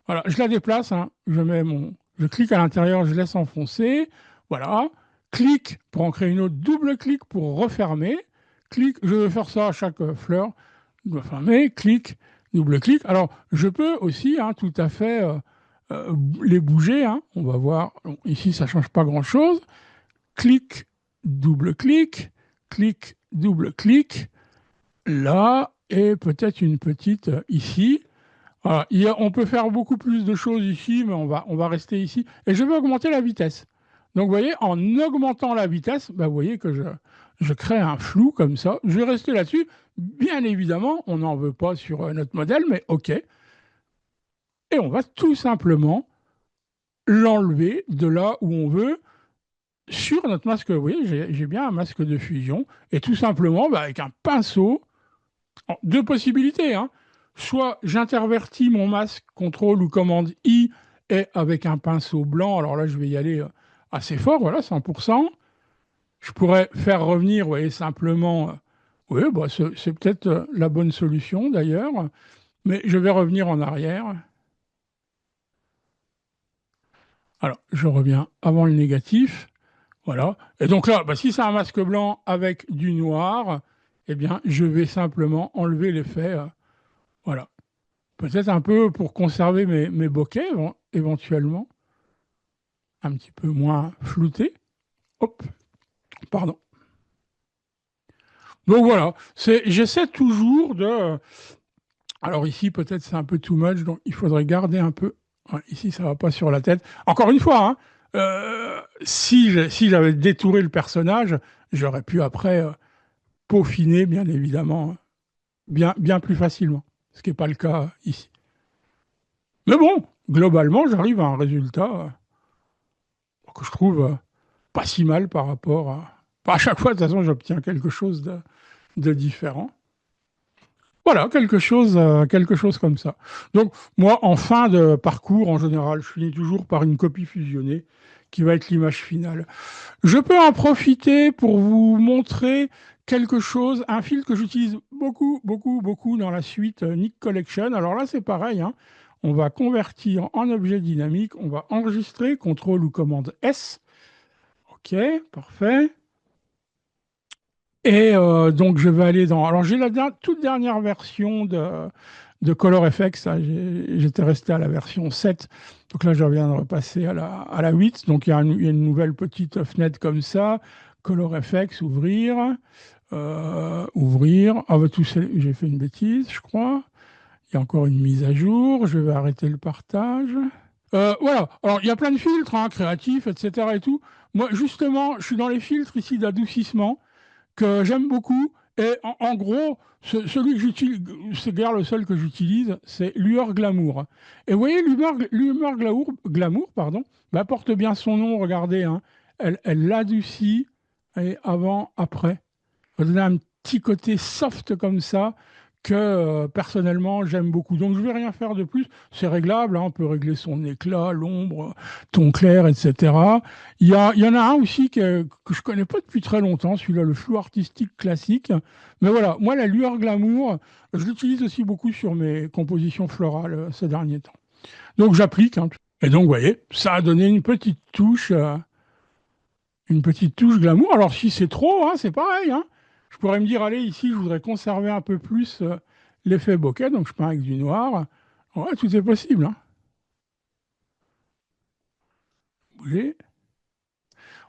Voilà, je la déplace, hein. Je clique à l'intérieur, je laisse enfoncer. Voilà. Clic pour en créer une autre, double clic pour refermer. Clic, je vais faire ça à chaque fleur. Fermer, clic, double clic. Alors, je peux aussi hein, tout à fait les bouger, hein. On va voir. Bon, ici, ça ne change pas grand-chose. Clic, double clic, clic, double clic. Là, et peut-être une petite ici. Voilà. On peut faire beaucoup plus de choses ici, mais on va rester ici. Et je vais augmenter la vitesse. Donc, vous voyez, en augmentant la vitesse, bah, vous voyez que je crée un flou comme ça. Je vais rester là-dessus. Bien évidemment, on n'en veut pas sur notre modèle, mais OK. Et on va tout simplement l'enlever de là où on veut sur notre masque. Vous voyez, j'ai bien un masque de fusion. Et tout simplement, bah, avec un pinceau, deux possibilités, hein. Soit j'intervertis mon masque, contrôle ou commande I, et avec un pinceau blanc, alors là je vais y aller assez fort, voilà, 100%. Je pourrais faire revenir, vous voyez, simplement, oui, bah, c'est peut-être la bonne solution d'ailleurs. Mais je vais revenir en arrière. Alors, je reviens avant le négatif. Voilà. Et donc là, bah, si c'est un masque blanc avec du noir, eh bien, je vais simplement enlever l'effet. Voilà. Peut-être un peu pour conserver mes bokeh, éventuellement, un petit peu moins flouté. Hop, pardon. Donc voilà, j'essaie toujours de. Alors ici, peut-être c'est un peu too much, donc il faudrait garder un peu. Ouais, ici, ça va pas sur la tête. Encore une fois, hein, si j'avais détouré le personnage, j'aurais pu après peaufiner, bien évidemment, bien plus facilement, ce qui n'est pas le cas ici. Mais bon, globalement, j'arrive à un résultat que je trouve pas si mal par rapport à. Enfin, à chaque fois, de toute façon, j'obtiens quelque chose de différent. Voilà, quelque chose comme ça. Donc, moi, en fin de parcours, en général, je finis toujours par une copie fusionnée qui va être l'image finale. Je peux en profiter pour vous montrer quelque chose, un fil que j'utilise beaucoup dans la suite Nik Collection. Alors là, c'est pareil, hein. On va convertir en objet dynamique, on va enregistrer, CTRL ou commande S. OK, parfait. Et donc, je vais aller dans. Alors, j'ai la toute dernière version de ColorFX. J'étais resté à la version 7. Donc là, je viens de repasser à la 8. Donc, il y a une nouvelle petite fenêtre comme ça. ColorFX, ouvrir. Ouvrir. Ah, bah, j'ai fait une bêtise, je crois. Il y a encore une mise à jour. Je vais arrêter le partage. Voilà. Alors, il y a plein de filtres, hein, créatifs, etc. et tout. Moi, justement, je suis dans les filtres ici d'adoucissement que j'aime beaucoup. Et en gros, celui que j'utilise, c'est guère le seul que j'utilise, c'est Lueur Glamour. Et vous voyez, Lueur Glamour, pardon, bah, porte bien son nom, regardez, hein. Elle l'adoucit, et avant, après. Ça donne un petit côté soft comme ça, que personnellement j'aime beaucoup. Donc je ne vais rien faire de plus. C'est réglable, hein, on peut régler son éclat, l'ombre, ton clair, etc. Il y en a un aussi que je connais pas depuis très longtemps, celui-là, le flou artistique classique. Mais voilà, moi la lueur glamour, je l'utilise aussi beaucoup sur mes compositions florales ces derniers temps. Donc j'applique, hein. Et donc vous voyez, ça a donné une petite touche glamour. Alors si c'est trop, hein, c'est pareil, hein. Je pourrais me dire, allez, ici, je voudrais conserver un peu plus l'effet bokeh, donc je peins avec du noir. Ouais, tout est possible, hein. Bouger.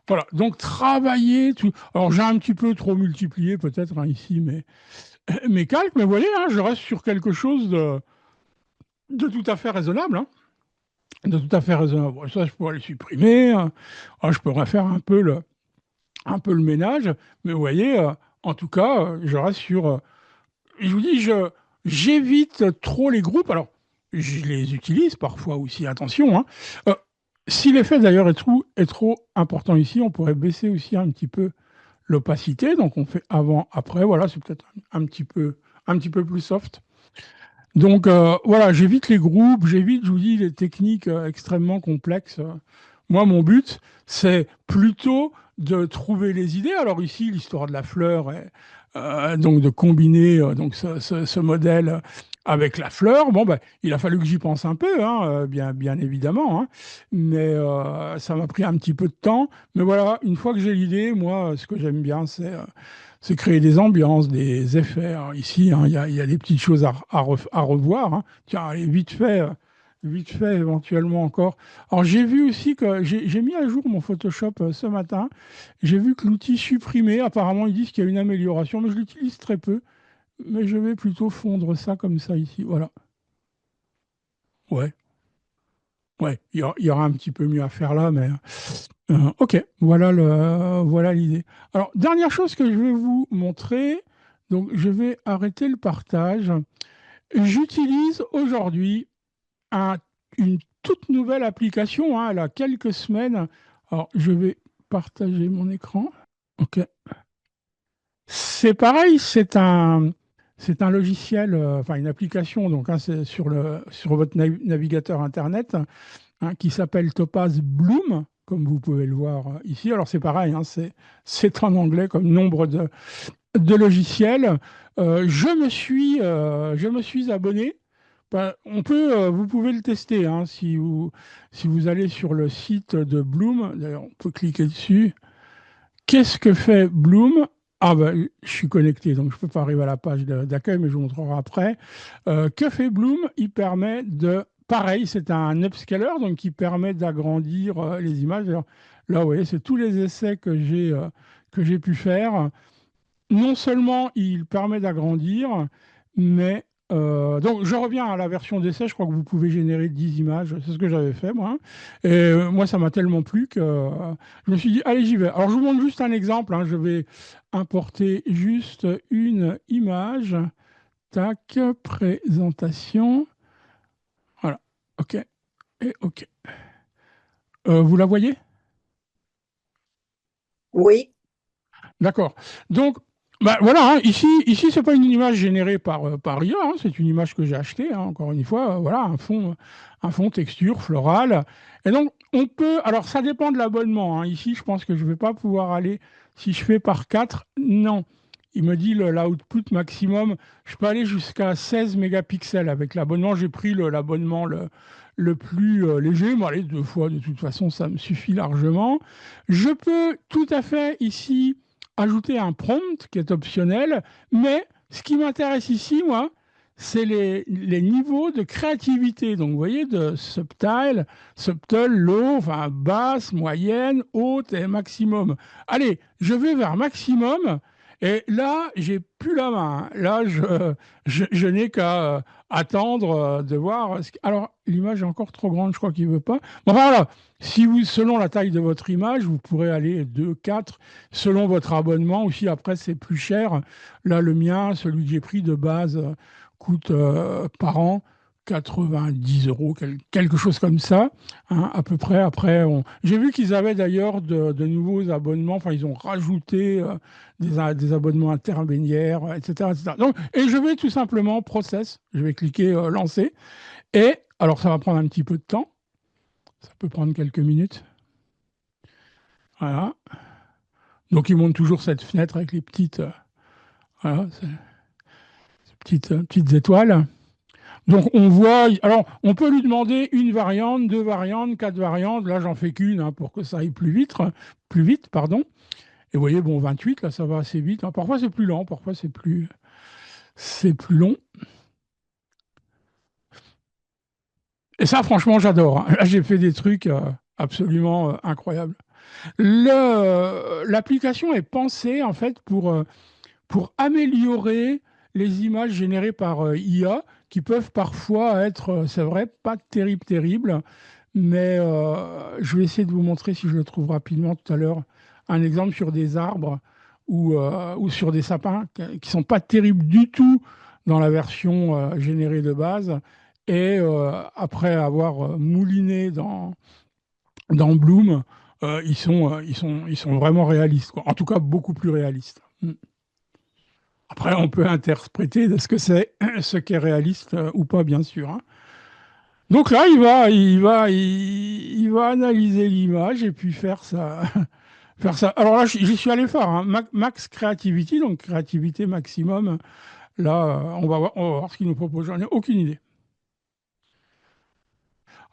Voilà, donc travailler. Tout. Alors j'ai un petit peu trop multiplié peut-être, hein, ici mes calques, mais vous voyez, hein, je reste sur quelque chose de tout à fait raisonnable, hein. De tout à fait raisonnable. Bon, ça, je pourrais le supprimer, hein. Ah, je pourrais faire un peu le ménage, mais vous voyez, en tout cas, je reste sur je vous dis, j'évite trop les groupes. Alors, je les utilise parfois aussi, attention, hein. Euh, si l'effet d'ailleurs est trop important ici, on pourrait baisser aussi un petit peu l'opacité. Donc, on fait avant, après. Voilà, c'est peut-être un petit peu plus soft. Donc, voilà, j'évite les groupes, j'évite, je vous dis, les techniques extrêmement complexes. Moi, mon but, c'est plutôt de trouver les idées. Alors ici, l'histoire de la fleur est donc de combiner donc ce modèle avec la fleur. Bon, ben, il a fallu que j'y pense un peu, hein, bien évidemment, hein, mais ça m'a pris un petit peu de temps. Mais voilà, une fois que j'ai l'idée, moi, ce que j'aime bien, c'est créer des ambiances, des effets. Alors ici, hein, il y a des petites choses à revoir, hein. Tiens, allez, vite fait, éventuellement encore. Alors j'ai vu aussi que j'ai mis à jour mon Photoshop ce matin. J'ai vu que l'outil supprimé, apparemment, ils disent qu'il y a une amélioration, mais je l'utilise très peu. Mais je vais plutôt fondre ça comme ça ici. Voilà. Ouais, ouais, il y aura un petit peu mieux à faire là, mais ok, voilà l'idée. Alors, dernière chose que je vais vous montrer, donc je vais arrêter le partage. J'utilise aujourd'hui un- une toute nouvelle application, hein, elle a quelques semaines. Alors, je vais partager mon écran. Ok. C'est pareil, c'est un logiciel, enfin une application, donc hein, c'est sur votre navigateur Internet, hein, qui s'appelle Topaz Bloom, comme vous pouvez le voir ici. Alors c'est pareil, hein, c'est en anglais comme nombre de logiciels. Je me suis abonné. Vous pouvez le tester hein, si vous allez sur le site de Bloom. D'ailleurs, on peut cliquer dessus. Qu'est-ce que fait Bloom? Ah ben, je suis connecté, donc je ne peux pas arriver à la page d'accueil, mais je vous montrerai après. Que fait Bloom? Il permet de... Pareil, c'est un upscaler, donc il permet d'agrandir les images. D'ailleurs, là, vous voyez, c'est tous les essais que j'ai pu faire. Non seulement il permet d'agrandir, mais donc je reviens à la version d'essai, je crois que vous pouvez générer 10 images, c'est ce que j'avais fait moi. Et moi ça m'a tellement plu que je me suis dit allez j'y vais. Alors je vous montre juste un exemple, hein. Je vais importer juste une image, tac, présentation, voilà, ok, et ok. Vous la voyez? Oui, D'accord. Donc, bah, voilà, hein, ici c'est pas une image générée par IA, hein, c'est une image que j'ai achetée, hein, encore une fois, voilà, un fond texture floral. Et donc, on peut, alors ça dépend de l'abonnement, hein. Ici, je pense que je vais pas pouvoir aller, si je fais par 4 non. Il me dit l'output maximum, je peux aller jusqu'à 16 mégapixels avec l'abonnement. J'ai pris l'abonnement le plus léger, mais allez, 2 fois, de toute façon, ça me suffit largement. Je peux tout à fait ici ajouter un prompt qui est optionnel, mais ce qui m'intéresse ici, moi, c'est les niveaux de créativité. Donc, vous voyez, de subtle, low, enfin basse, moyenne, haute et maximum. Allez, je vais vers maximum. Et là, j'ai plus la main. Là, je n'ai qu'à attendre de voir. Alors, l'image est encore trop grande, je crois qu'il ne veut pas. Bon, enfin, voilà. Si vous, selon la taille de votre image, vous pourrez aller 2, 4 selon votre abonnement. Aussi, après, c'est plus cher. Là, le mien, celui que j'ai pris de base, coûte par an 90 euros, quelque chose comme ça, hein, à peu près. Après, j'ai vu qu'ils avaient d'ailleurs de nouveaux abonnements. Enfin, ils ont rajouté des abonnements intermédiaires, etc., etc. Donc, et je vais tout simplement process. Je vais cliquer lancer. Et alors, ça va prendre un petit peu de temps. Ça peut prendre quelques minutes. Voilà. Donc, il montre toujours cette fenêtre avec les voilà, petites étoiles. Donc, on voit. Alors, on peut lui demander une variante, deux variantes, quatre variantes. Là, j'en fais qu'une hein, pour que ça aille plus vite, pardon. Et vous voyez, bon, 28, là, ça va assez vite, hein. Parfois, c'est plus lent, parfois, c'est plus long. Et ça, franchement, j'adore, hein. Là, j'ai fait des trucs absolument incroyables. L'application est pensée, en fait, pour améliorer les images générées par IA, qui peuvent parfois être, c'est vrai, pas terribles, mais je vais essayer de vous montrer, si je le trouve rapidement tout à l'heure, un exemple sur des arbres ou sur des sapins qui ne sont pas terribles du tout dans la version générée de base. Et après avoir mouliné dans Bloom, ils sont vraiment réalistes, quoi. En tout cas, beaucoup plus réalistes. Mm. Après, on peut interpréter de ce que c'est, ce qui est réaliste ou pas, bien sûr, hein. Donc là, il va analyser l'image et puis faire ça, faire ça. Alors là, j'y suis allé fort, hein. Max Creativity, donc créativité maximum. Là, on va voir ce qu'il nous propose. J'en ai aucune idée.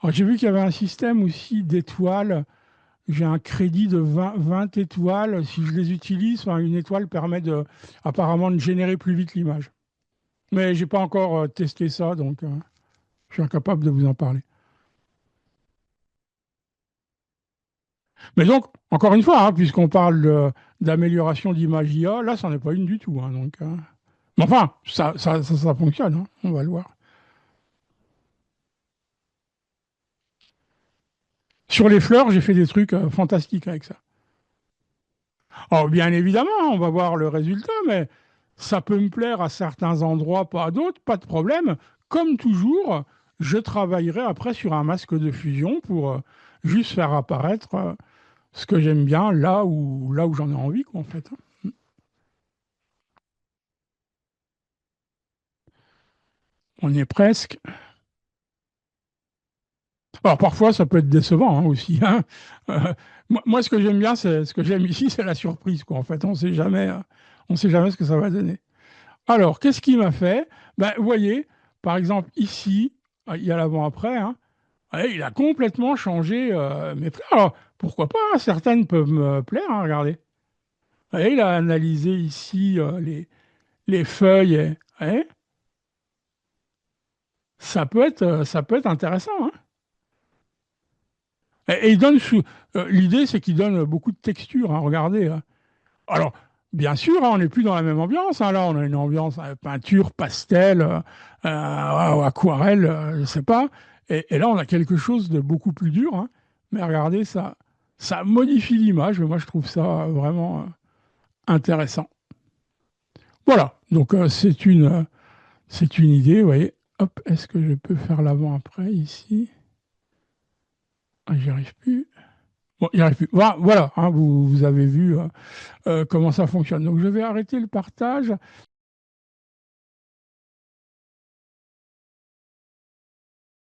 Alors, j'ai vu qu'il y avait un système aussi d'étoiles. J'ai un crédit de 20 étoiles. Si je les utilise, enfin, une étoile permet apparemment de générer plus vite l'image. Mais j'ai pas encore testé ça, donc je suis incapable de vous en parler. Mais donc, encore une fois, hein, puisqu'on parle d'amélioration d'image IA, là, ça n'est pas une du tout, hein, donc, mais enfin, ça fonctionne, hein, on va le voir. Sur les fleurs, j'ai fait des trucs fantastiques avec ça. Alors, bien évidemment, on va voir le résultat, mais ça peut me plaire à certains endroits, pas à d'autres, pas de problème. Comme toujours, je travaillerai après sur un masque de fusion pour juste faire apparaître ce que j'aime bien là où j'en ai envie, quoi, en fait, hein. On y est presque. Alors parfois, ça peut être décevant hein, aussi, hein. Moi, ce que j'aime bien, ce que j'aime ici, c'est la surprise, quoi. En fait, on sait jamais ce que ça va donner. Alors, qu'est-ce qu'il m'a fait? Ben, vous voyez, par exemple, ici, il y a l'avant-après, hein. Ouais, il a complètement changé mes traits. Alors, pourquoi pas, hein, certaines peuvent me plaire, hein, regardez. Ouais, il a analysé ici les feuilles. Ouais, ça peut être intéressant, hein. Et il donne l'idée, c'est qu'il donne beaucoup de texture, hein, regardez, hein. Alors, bien sûr, hein, on n'est plus dans la même ambiance, hein. Là, on a une ambiance peinture, pastel, aquarelle, je ne sais pas. Et là, on a quelque chose de beaucoup plus dur, hein. Mais regardez, ça modifie l'image. Moi, je trouve ça vraiment intéressant. Voilà. Donc, c'est une idée, vous voyez. Hop, est-ce que je peux faire l'avant-après ici? Ah, j'y arrive plus. Bon, il n'y arrive plus. Voilà, hein, vous avez vu comment ça fonctionne. Donc, je vais arrêter le partage.